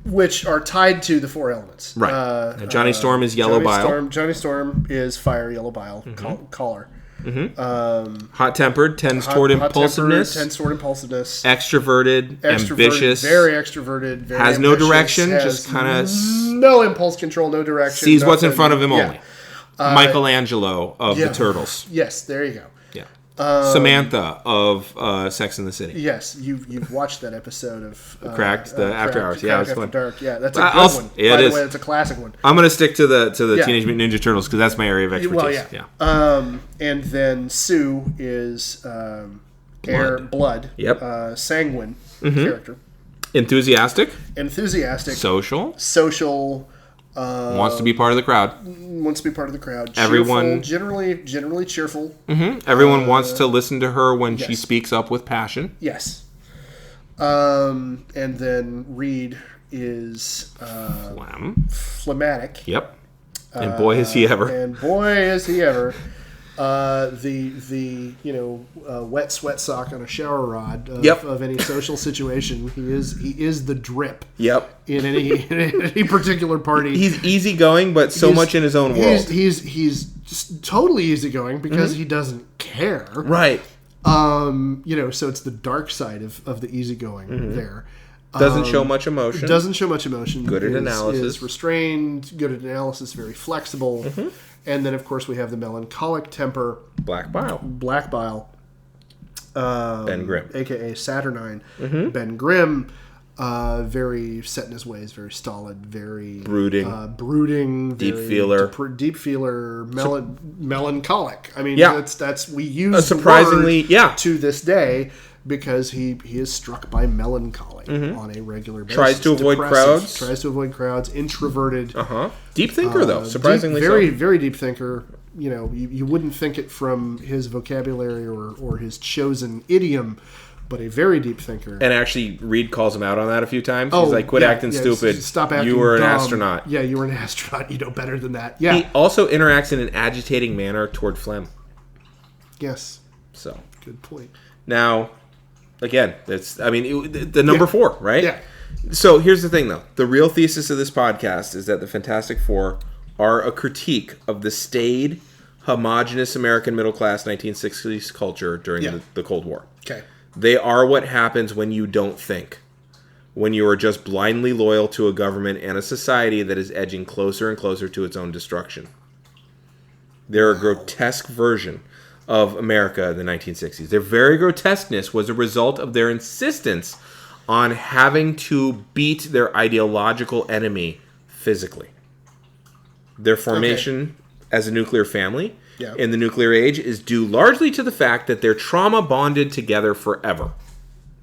Which are tied to the 4 elements. Right. Johnny Storm is yellow bile. Johnny Storm is fire, yellow bile, collar. Mm-hmm. Hot-tempered, tends toward impulsiveness. Extroverted, ambitious. Very extroverted. Very has ambitious, no direction, just kind of... No impulse control, no direction. Sees what's in front of him only. Michelangelo of the Turtles. Yes, there you go. Yeah. Samantha of Sex and the City. Yes, you've watched that episode of Cracked, the After Hours. Yeah, it's fun. Dark. Yeah, that's a good one. Yeah, By the way, it's a classic one. I'm going to stick to the Teenage Mutant Ninja Turtles because that's my area of expertise. Well, yeah. And then Sue is air, blood. Yep. Sanguine character. Enthusiastic. Social. Wants to be part of the crowd. Cheerful, Everyone generally cheerful. Mm-hmm. Everyone wants to listen to her when she speaks up with passion. Yes. And then Reed is phlegmatic. Yep. And boy is he ever. The wet sweat sock on a shower rod of any social situation. He is the drip. Yep. In any particular party. He's easygoing, but much in his own world. He's just totally easygoing because he doesn't care. Right. So it's the dark side of the easygoing there. Doesn't show much emotion. Good at analysis. Is restrained. Good at analysis. Very flexible. And then, of course, we have the melancholic temper. Black bile. Ben Grimm. A.k.a. Saturnine. Ben Grimm. Very set in his ways. Very stolid. Very... brooding. Deep feeler. Deep feeler. Melancholic. I mean, that's we use surprisingly, the word to this day because he is struck by melancholy on a regular basis. Tries to avoid crowds. Introverted. Deep thinker, though. Surprisingly very, very deep thinker. You wouldn't think it from his vocabulary or his chosen idiom, but a very deep thinker. And actually, Reed calls him out on that a few times. He's like, quit acting stupid. Stop acting You were dumb. an astronaut. Yeah, you were an astronaut. You know better than that. Yeah. He also interacts in an agitating manner toward phlegm. Yes. So. Good point. Now, again, the number 4, right? Yeah. So here's the thing, though. The real thesis of this podcast is that the Fantastic Four are a critique of the staid, homogenous American middle-class 1960s culture during the Cold War. Okay. They are what happens when you don't think. When you are just blindly loyal to a government and a society that is edging closer and closer to its own destruction. They're a grotesque version of America in the 1960s. Their very grotesqueness was a result of their insistence on having to beat their ideological enemy physically. Their formation as a nuclear family in the nuclear age is due largely to the fact that they're trauma bonded together forever.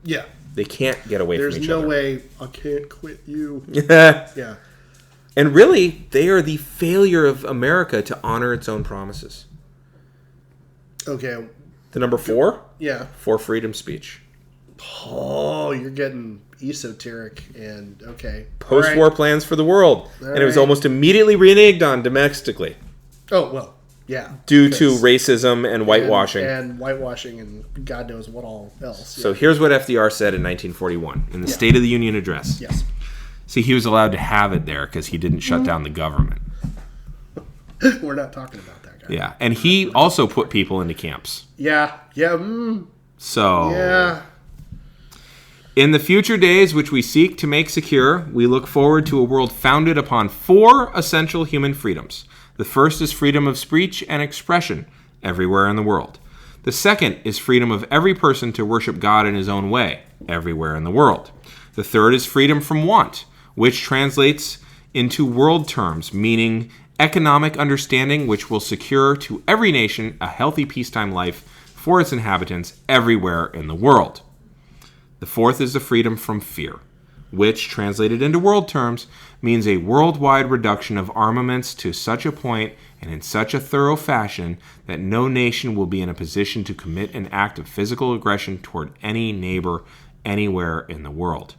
Yeah. They can't get away from each other. There's no way I can't quit you. Yeah. And really, they are the failure of America to honor its own promises. Okay. The number 4? Yeah. For freedom speech. Oh, you're getting esoteric and okay. Post-war plans for the world. And it was almost immediately reneged on domestically. Oh, well, yeah. Due to racism and whitewashing. And whitewashing and God knows what all else. Yeah. So here's what FDR said in 1941 in the State of the Union address. Yes. See, he was allowed to have it there because he didn't shut down the government. We're not talking about that guy. Yeah, and he also put people into camps. Yeah. So... Yeah. In the future days which we seek to make secure, we look forward to a world founded upon 4 essential human freedoms. The first is freedom of speech and expression everywhere in the world. The second is freedom of every person to worship God in his own way everywhere in the world. The third is freedom from want, which translates into world terms, meaning economic understanding which will secure to every nation a healthy peacetime life for its inhabitants everywhere in the world. The fourth is the freedom from fear, which, translated into world terms, means a worldwide reduction of armaments to such a point and in such a thorough fashion that no nation will be in a position to commit an act of physical aggression toward any neighbor anywhere in the world.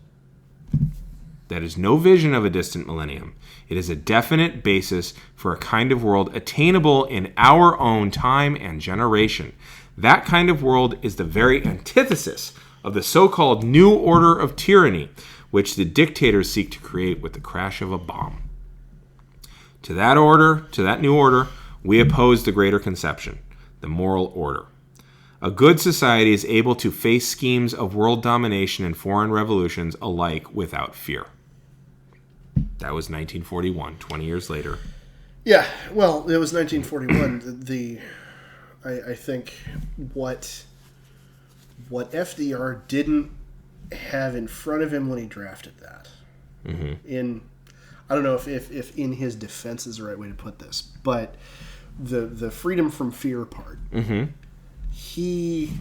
That is no vision of a distant millennium. It is a definite basis for a kind of world attainable in our own time and generation. That kind of world is the very antithesis of the so-called New Order of Tyranny, which the dictators seek to create with the crash of a bomb. To that new order, we oppose the greater conception, the moral order. A good society is able to face schemes of world domination and foreign revolutions alike without fear. That was 1941, 20 years later. Yeah, well, it was 1941. I think what FDR didn't have in front of him when he drafted that. Mm-hmm. I don't know if in his defense is the right way to put this, but the freedom from fear part, mm-hmm. he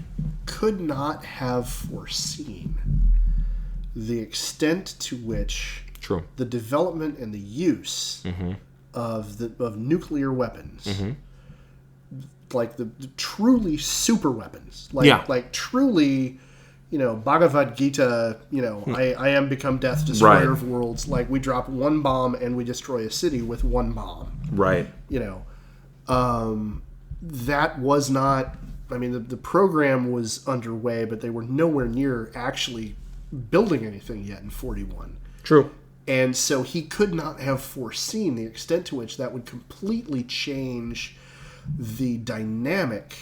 could not have foreseen the extent to which the development and the use mm-hmm. of nuclear weapons, mm-hmm. like the truly super weapons, like truly, Bhagavad Gita, I am become death, destroyer of worlds. Like we drop one bomb and we destroy a city with one bomb. Right. that was not. I mean, the program was underway, but they were nowhere near actually building anything yet in 41. True. And so he could not have foreseen the extent to which that would completely change the dynamic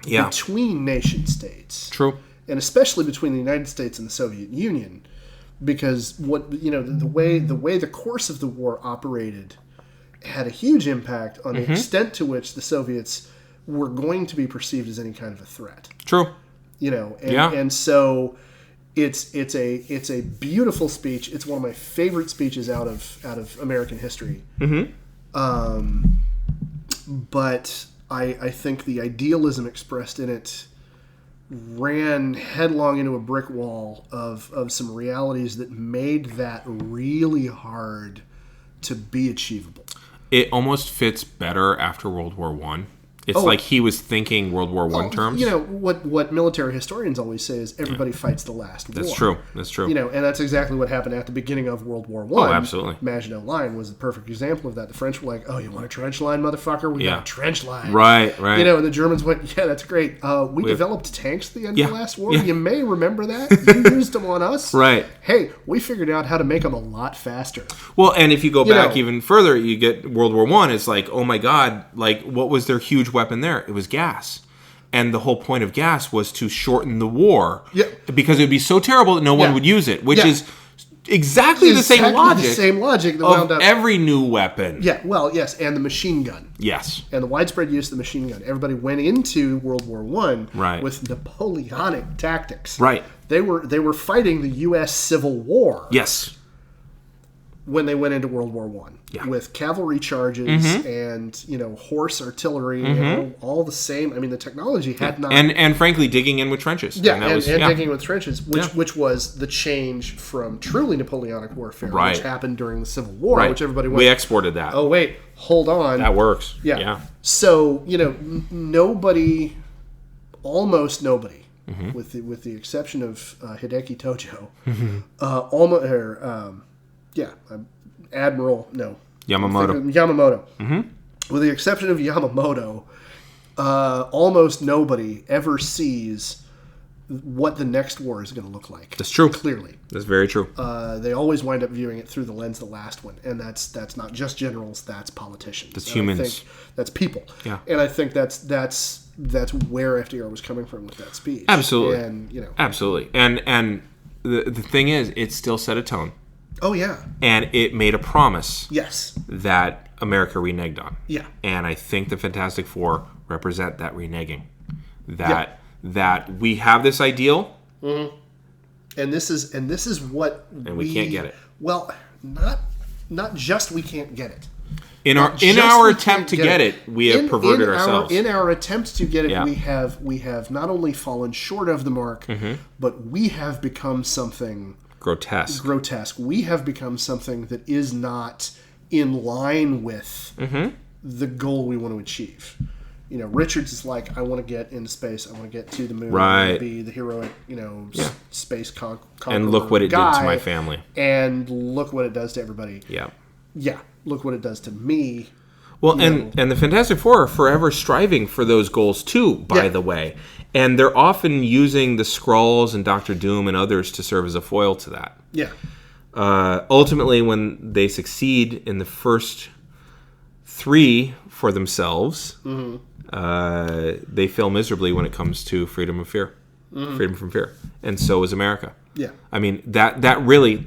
between nation states. True. And especially between the United States and the Soviet Union, because the way the course of the war operated had a huge impact on the extent to which the Soviets were going to be perceived as any kind of a threat. True. And so it's a beautiful speech. It's one of my favorite speeches out of American history. But I think the idealism expressed in it ran headlong into a brick wall of some realities that made that really hard to be achievable. It almost fits better after World War I. It's like he was thinking World War I terms. What military historians always say is everybody fights the last war. That's true. And that's exactly what happened at the beginning of World War I. Oh, absolutely. Maginot Line was a perfect example of that. The French were like, "Oh, you want a trench line, motherfucker? We got a trench line." Right. And the Germans went, "Yeah, that's great. We developed tanks at the end of the last war. You may remember that. You used them on us. Right. Hey, we figured out how to make them a lot faster." Well, and if you go back even further, you get World War I. It's like, oh my God, like what was their huge weapon there? It was gas. And the whole point of gas was to shorten the war. Yeah. Because it would be so terrible that no one would use it, which is exactly the same logic that wound up every new weapon. Yeah, well, yes, and the machine gun. Yes. And the widespread use of the machine gun. Everybody went into World War I with Napoleonic tactics. Right. They were fighting the U.S. Civil War. Yes. When they went into World War I, with cavalry charges and horse artillery, and all the same. I mean, the technology had not, and frankly, digging in with trenches. Yeah, and digging with trenches, which was the change from truly Napoleonic warfare, which happened during the Civil War, which everybody went. We exported that. Oh wait, hold on, that works. Yeah. So nobody, almost nobody, with the exception of Hideki Tojo, Yamamoto. With the exception of Yamamoto, almost nobody ever sees what the next war is going to look like. That's true. Clearly. That's very true. They always wind up viewing it through the lens of the last one. And that's not just generals, that's politicians. That's humans. I think that's people. Yeah. And I think that's where FDR was coming from with that speech. Absolutely. And Absolutely. And the thing is, it still set a tone. Oh, yeah. And it made a promise. Yes. That America reneged on. Yeah. And I think the Fantastic Four represent that reneging. That we have this ideal. Mm-hmm. And this is what we can't get it. Well, not just we can't get it. In our attempt to get it, we have perverted ourselves. In our attempt to get it, we have not only fallen short of the mark, but we have become something grotesque. We have become something that is not in line with the goal we want to achieve. Richards is like, I want to get into space. I want to get to the moon. I want to be the heroic, space conqueror. And look what it did to my family. And look what it does to everybody. Yeah. Yeah. Look what it does to me. Well, and the Fantastic Four are forever striving for those goals too, by the way. And they're often using the Skrulls and Doctor Doom and others to serve as a foil to that. Yeah. Ultimately, when they succeed in the first three for themselves, they fail miserably when it comes to freedom of fear, freedom from fear, and so is America. Yeah. I mean that really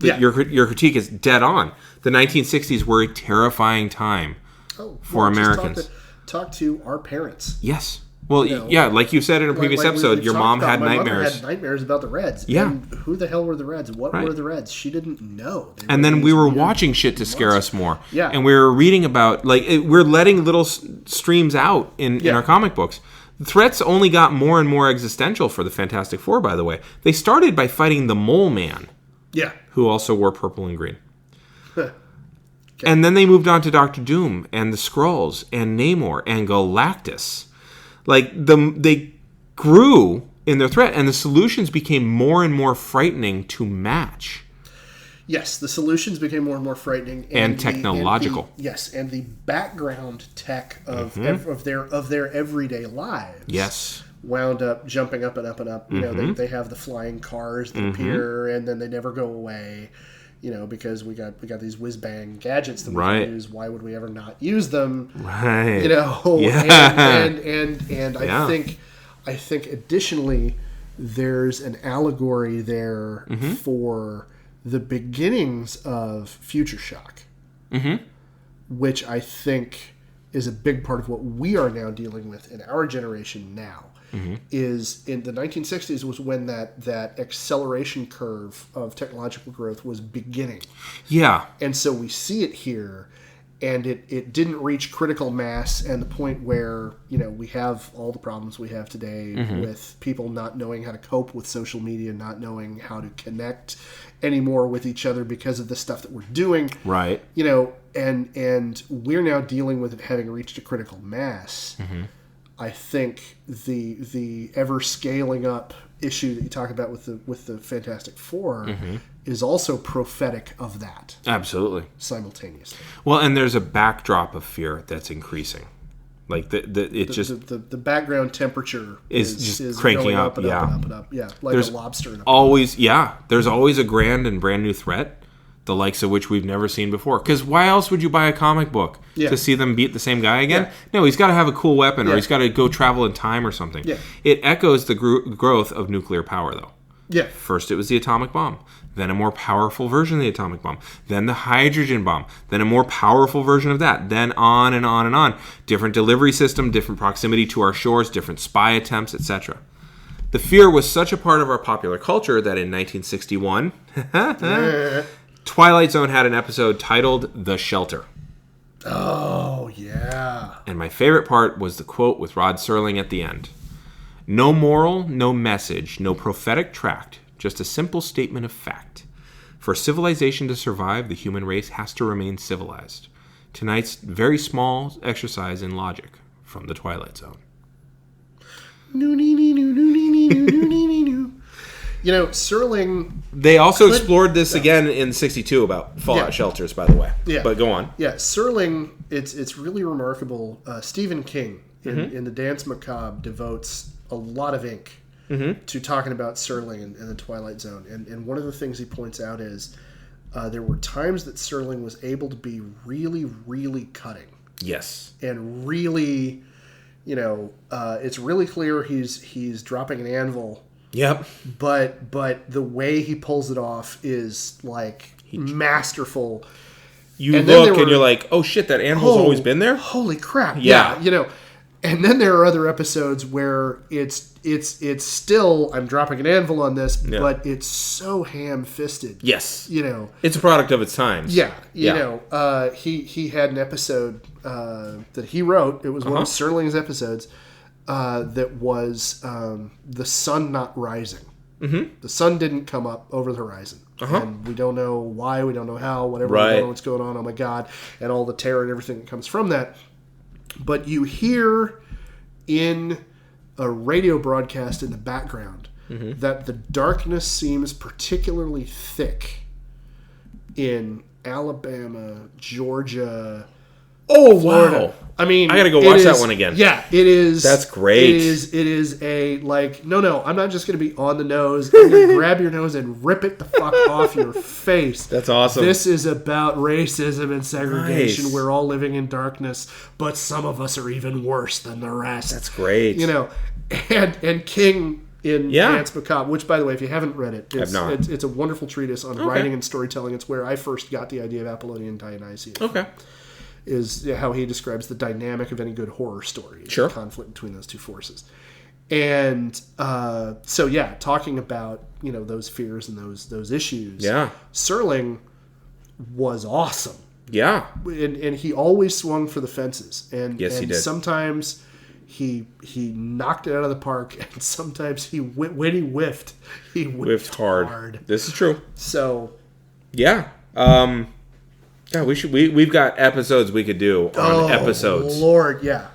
your critique is dead on. The 1960s were a terrifying time for Americans. Talk to our parents. Yes. Well, like you said in a previous episode, your mom had nightmares. My mother had nightmares about the Reds. Yeah. And who the hell were the Reds? What were the Reds? She didn't know. And then we were watching shit to scare us more. Yeah. And we were reading about, we're letting little streams out in our comic books. The threats only got more and more existential for the Fantastic Four, by the way. They started by fighting the Mole Man. Yeah. Who also wore purple and green. Okay. And then they moved on to Doctor Doom and the Skrulls and Namor and Galactus. They grew in their threat, and the solutions became more and more frightening to match. Yes, the solutions became more and more frightening, and technological. And the background tech of of their everyday lives. Yes, wound up jumping up and up and up. You know, they have the flying cars that appear, and then they never go away. You know, because we got these whiz bang gadgets that we can use. Why would we ever not use them? Right. You know, and I think additionally, there's an allegory there for the beginnings of Future Shock, which I think is a big part of what we are now dealing with in our generation now. Is in the 1960s was when that acceleration curve of technological growth was beginning. Yeah. And so we see it here, and it didn't reach critical mass and the point where, you know, we have all the problems we have today with people not knowing how to cope with social media, not knowing how to connect anymore with each other because of the stuff that we're doing. Right. You know, and we're now dealing with it having reached a critical mass. I think the ever scaling up issue that you talk about with the Fantastic Four is also prophetic of that. Absolutely. Simultaneously. Well, and there's a backdrop of fear that's increasing. Like the background temperature is just cranking up and up and up and up. Yeah, like there's a lobster in a pot. There's always a grand and brand new threat, the likes of which we've never seen before. Because why else would you buy a comic book? To see them beat the same guy again? Yeah. No, he's got to have a cool weapon, or he's got to go travel in time or something. Yeah. It echoes the growth of nuclear power, though. Yeah. First it was the atomic bomb, then a more powerful version of the atomic bomb, then the hydrogen bomb, then a more powerful version of that, then on and on and on. Different delivery system, different proximity to our shores, different spy attempts, etc. The fear was such a part of our popular culture that in 1961, Twilight Zone had an episode titled The Shelter. Oh, yeah. And my favorite part was the quote with Rod Serling at the end. No moral, no message, no prophetic tract, just a simple statement of fact. For civilization to survive, the human race has to remain civilized. Tonight's very small exercise in logic from the Twilight Zone. You know, Serling... They also explored this again in 62 about fallout shelters, by the way. Yeah. But go on. Yeah, Serling, it's really remarkable. Stephen King, in The Dance Macabre, devotes a lot of ink to talking about Serling and the Twilight Zone. And one of the things he points out is there were times that Serling was able to be really, really cutting. Yes. And really, you know, it's really clear he's dropping an anvil. Yep. But the way he pulls it off is like masterful. You look and you're like, oh shit, that anvil's always been there? Holy crap. Yeah. You know, and then there are other episodes where it's still, I'm dropping an anvil on this, but it's so ham-fisted. Yes. You know. It's a product of its times. Yeah. You know, he had an episode that he wrote. It was one of Serling's episodes. That was the sun not rising. The sun didn't come up over the horizon. And we don't know why, we don't know how, whatever, we don't know what's going on, oh my God, and all the terror and everything that comes from that. But you hear in a radio broadcast in the background that the darkness seems particularly thick in Alabama, Georgia, Florida. Wow. I mean, I gotta go watch that one again. Yeah, it is. That's great. It is a, like, no, I'm not just gonna be on the nose. I'm gonna grab your nose and rip it the fuck off your face. That's awesome. This is about racism and segregation. Nice. We're all living in darkness, but some of us are even worse than the rest. That's great. You know, and King in Dance Macabre, which, by the way, if you haven't read it, it's a wonderful treatise on writing and storytelling. It's where I first got the idea of Apollonian Dionysius. Okay. Is how he describes the dynamic of any good horror story. Sure. The conflict between those two forces. And so, talking about, you know, those fears and those issues. Yeah. Serling was awesome. Yeah. And he always swung for the fences. And he did. Sometimes he knocked it out of the park, and sometimes when he whiffed, he whiffed hard. This is true. So. Yeah. Yeah, we've got episodes we could do on episodes. Lord, yeah.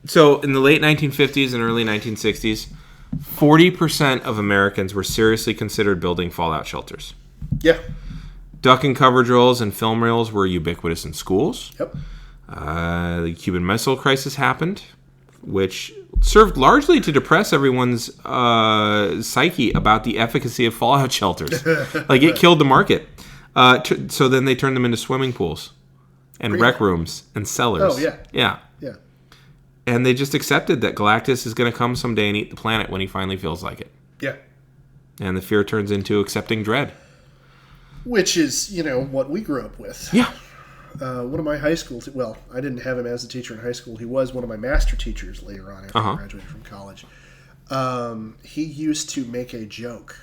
So in the late 1950s and early 1960s, 40% of Americans were seriously considered building fallout shelters. Yeah. Duck and cover drills and film reels were ubiquitous in schools. Yep. The Cuban Missile Crisis happened, which served largely to depress everyone's psyche about the efficacy of fallout shelters. Like, it killed the market. So then they turned them into swimming pools and rec rooms and cellars. Oh, yeah. Yeah. Yeah. And they just accepted that Galactus is going to come someday and eat the planet when he finally feels like it. Yeah. And the fear turns into accepting dread. Which is, what we grew up with. Yeah. One of my high school, I didn't have him as a teacher in high school. He was one of my master teachers later on after I graduated from college. He used to make a joke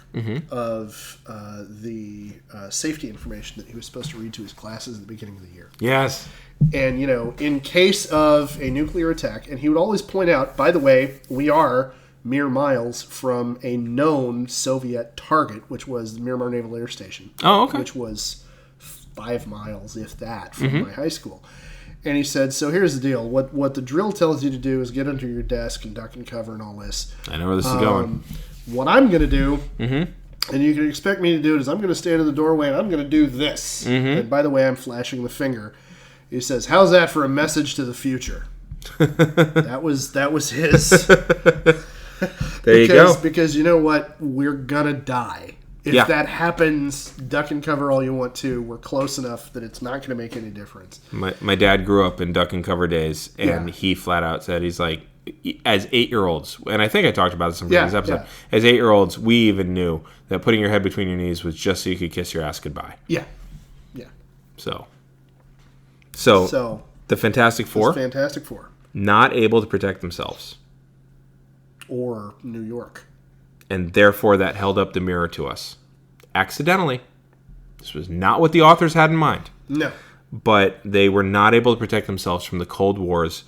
of the safety information that he was supposed to read to his classes at the beginning of the year. Yes. And, in case of a nuclear attack, and he would always point out, by the way, we are mere miles from a known Soviet target, which was the Miramar Naval Air Station. Oh, okay. Which was 5 miles, if that, from my high school. And he said, so here's the deal. What the drill tells you to do is get under your desk and duck and cover and all this. I know where this is going. What I'm going to do, and you can expect me to do it, is I'm going to stand in the doorway and I'm going to do this. And by the way, I'm flashing the finger. He says, how's that for a message to the future? That was his. There you go. Because you know what? We're going to die. If that happens, duck and cover all you want to. We're close enough that it's not going to make any difference. My dad grew up in duck and cover days, and he flat out said, he's like, as 8-year-olds, and I think I talked about this in previous episode, as 8-year-olds, we even knew that putting your head between your knees was just so you could kiss your ass goodbye. Yeah. Yeah. So the Fantastic Four, not able to protect themselves. Or New York. And therefore that held up the mirror to us. Accidentally. This was not what the authors had in mind. No. But they were not able to protect themselves from the Cold War's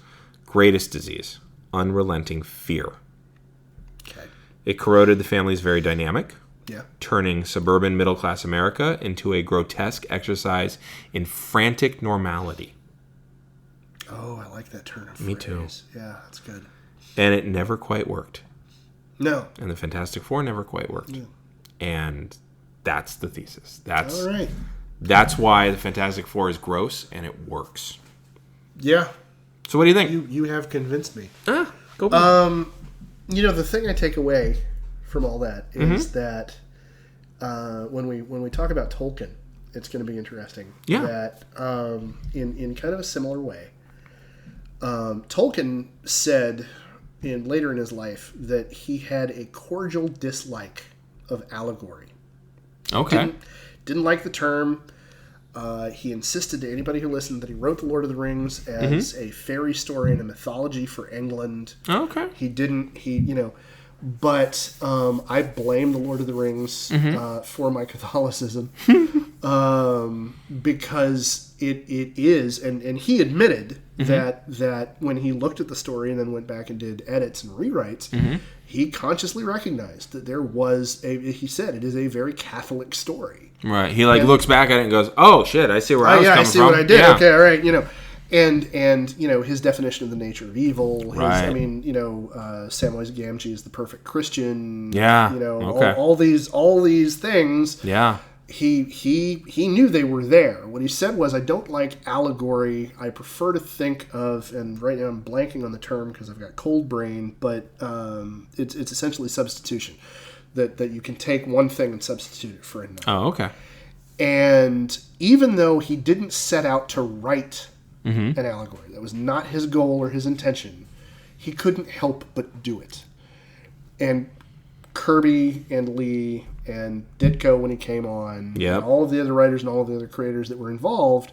greatest disease, unrelenting fear. Okay. It corroded the family's very dynamic, turning suburban middle-class America into a grotesque exercise in frantic normality. Oh, I like that turn of Me phrase. too. Yeah, that's good. And it never quite worked. No. And the Fantastic Four never quite worked. Yeah. And that's the thesis. All right. That's why the Fantastic Four is gross and it works. Yeah. So what do you think? You have convinced me. Go the thing I take away from all that is that when we talk about Tolkien, it's going to be interesting. Yeah. That in kind of a similar way, Tolkien said later in his life that he had a cordial dislike of allegory. Okay. Didn't like the term. He insisted to anybody who listened that he wrote The Lord of the Rings as a fairy story and a mythology for England. Okay. But I blame The Lord of the Rings for my Catholicism because it is, and he admitted that when he looked at the story and then went back and did edits and rewrites, he consciously recognized that there was he said it is a very Catholic story. Right. He looks back at it and goes, "Oh shit, I see where I was coming from. I see what I did. Yeah. Okay, all right, And his definition of the nature of evil. Right. Samwise Gamgee is the perfect Christian. Yeah. All these things. Yeah. He knew they were there. What he said was, I don't like allegory. I prefer to think of, and right now I'm blanking on the term because I've got cold brain, but it's essentially substitution. That you can take one thing and substitute it for another. Oh, okay. And even though he didn't set out to write an allegory, that was not his goal or his intention, he couldn't help but do it. And Kirby and Lee and Ditko when he came on, and all of the other writers and all of the other creators that were involved,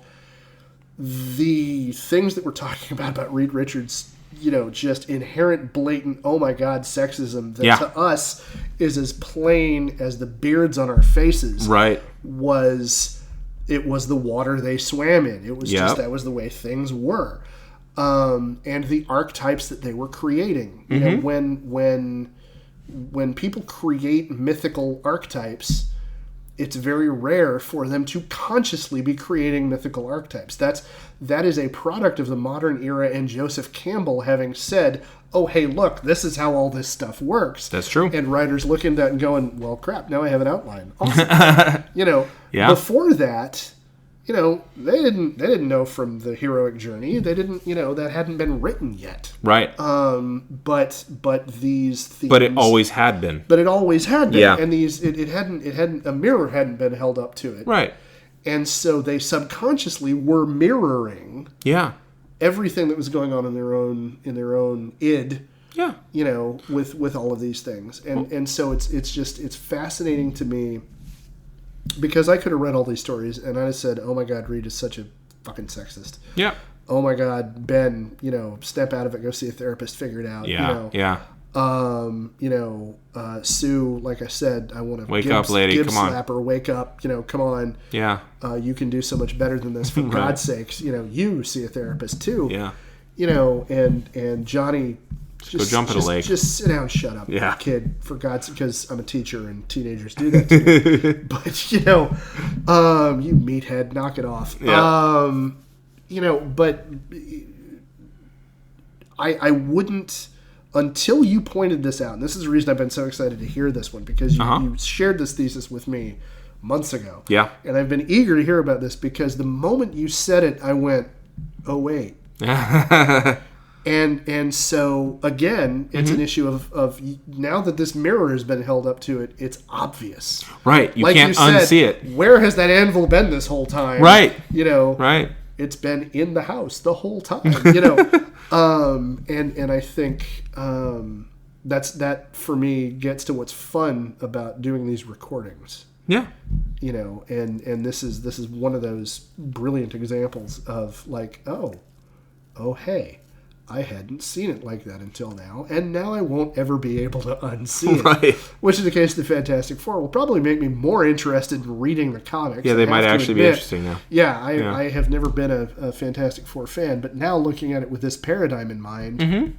the things that we're talking about Reed Richards, just inherent, blatant, oh my God, sexism that to us is as plain as the beards on our faces. Right. It was the water they swam in. It was just that was the way things were, and the archetypes that they were creating. When people create mythical archetypes, it's very rare for them to consciously be creating mythical archetypes. That is a product of the modern era, and Joseph Campbell having said, oh, hey, look, this is how all this stuff works. That's true. And writers looking at that and going, well, crap, now I have an outline. Awesome. Before that, they didn't know from the heroic journey. They didn't, that hadn't been written yet. Right. But these themes. But it always had been. But it always had been. Yeah. And it hadn't a mirror hadn't been held up to it. Right. And so they subconsciously were mirroring. Yeah. Everything that was going on in their own id. Yeah. With all of these things, and so it's fascinating to me. Because I could have read all these stories and I'd have said, oh my God, Reed is such a fucking sexist. Yeah. Oh my God, Ben, step out of it, go see a therapist, figure it out. Yeah. Sue, like I said, I want to wake up, lady, come on. Slap her, wake up, come on. Yeah. You can do so much better than this, for God's sakes. You see a therapist too. Yeah. And Johnny, go jump in a lake. Just sit down, shut up, yeah, kid. For God's sake, because I'm a teacher and teenagers do that to me. But you meathead, knock it off. Yeah. But I wouldn't, until you pointed this out. And this is the reason I've been so excited to hear this one, because you shared this thesis with me months ago. Yeah. And I've been eager to hear about this, because the moment you said it, I went, oh wait. And so, again, it's an issue of now that this mirror has been held up to it, it's obvious. Right. You can't unsee it. Where has that anvil been this whole time? Right. Right. It's been in the house the whole time. And I think that, for me, gets to what's fun about doing these recordings. Yeah. And this is one of those brilliant examples of, like, oh, hey. I hadn't seen it like that until now, and now I won't ever be able to unsee it. Right. Which is the case of the Fantastic Four. Will probably make me more interested in reading the comics. Yeah, they might actually be interesting now. Yeah, I have never been a Fantastic Four fan, but now looking at it with this paradigm in mind,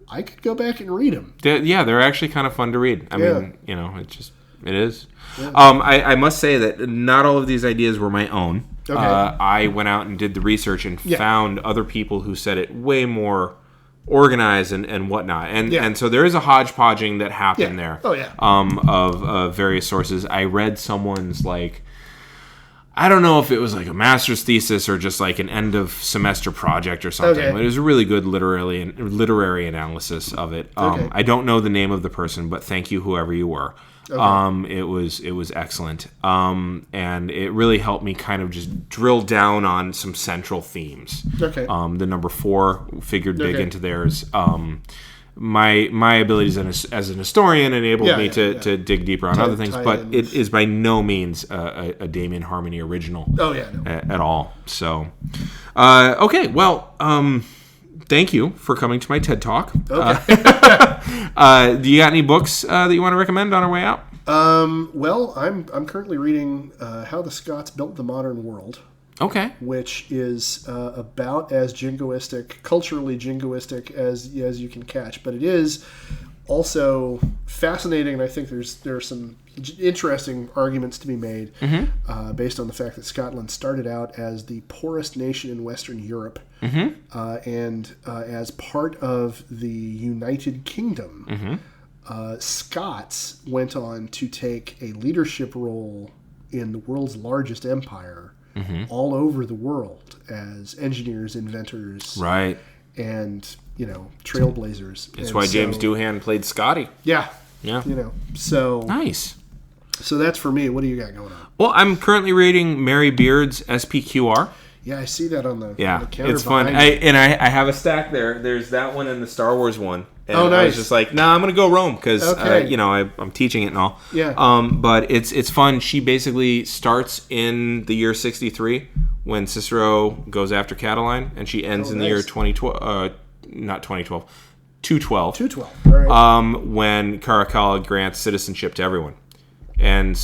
I could go back and read them. They're actually kind of fun to read. I mean, it is. Yeah. I must say that not all of these ideas were my own. Okay. I went out and did the research and found other people who said it way more organized and whatnot. And so there is a hodgepodging that happened there. Oh, yeah. Of various sources. I read someone's, like, I don't know if it was like a master's thesis or just like an end of semester project or something. Okay. But it was a really good literary analysis of it. I don't know the name of the person, but thank you, whoever you were. Okay. It was excellent. And it really helped me kind of just drill down on some central themes. Okay. The number 4 figured big into theirs. My abilities as an historian enabled me to dig deeper on other things, but it is by no means a Damian Harmony original. Oh yeah, no. At all. So, okay, well, thank you for coming to my TED Talk. Okay. Do you got any books that you want to recommend on our way out? Well, I'm currently reading How the Scots Built the Modern World. Okay. Which is about as culturally jingoistic as you can catch, but it is also fascinating, and I think there are some interesting arguments to be made based on the fact that Scotland started out as the poorest nation in Western Europe, and as part of the United Kingdom, Scots went on to take a leadership role in the world's largest empire. All over the world as engineers, inventors, right, and trailblazers. That's why James Doohan played Scotty. Yeah. So nice. So that's for me. What do you got going on? Well, I'm currently reading Mary Beard's SPQR. Yeah, I see that on the counter. It's fun. I have a stack there. There's that one and the Star Wars one. And nice. I was just like, I'm going to go Rome because, I'm teaching it and all. Yeah. But it's fun. She basically starts in the year 63 when Cicero goes after Catiline, and she ends in the year 2012. Not 2012. 212. 212. All right. When Caracalla grants citizenship to everyone. And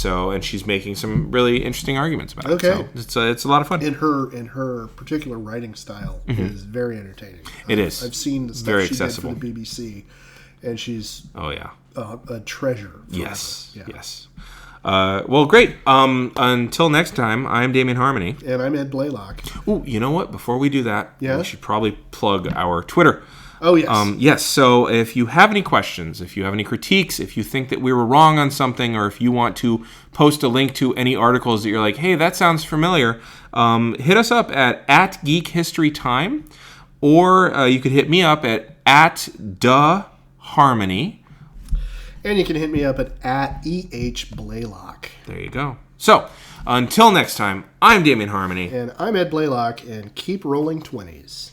she's making some really interesting arguments about it. So it's a lot of fun. And her particular writing style is very entertaining. It is. I've seen the stuff very she accessible. did for the BBC, and she's a treasure. Yes. Yeah. Yes. Well, great. Until next time, I'm Damian Harmony. And I'm Ed Blaylock. Ooh, you know what? Before we do that, Yeah? we should probably plug our Twitter. Oh, yes. Yes, so if you have any questions, if you have any critiques, if you think that we were wrong on something, or if you want to post a link to any articles that you're like, hey, that sounds familiar, hit us up at Geek History Time, or you could hit me up at Harmony. And you can hit me up at EH Blaylock. There you go. So, until next time, I'm Damian Harmony. And I'm Ed Blaylock, and keep rolling 20s.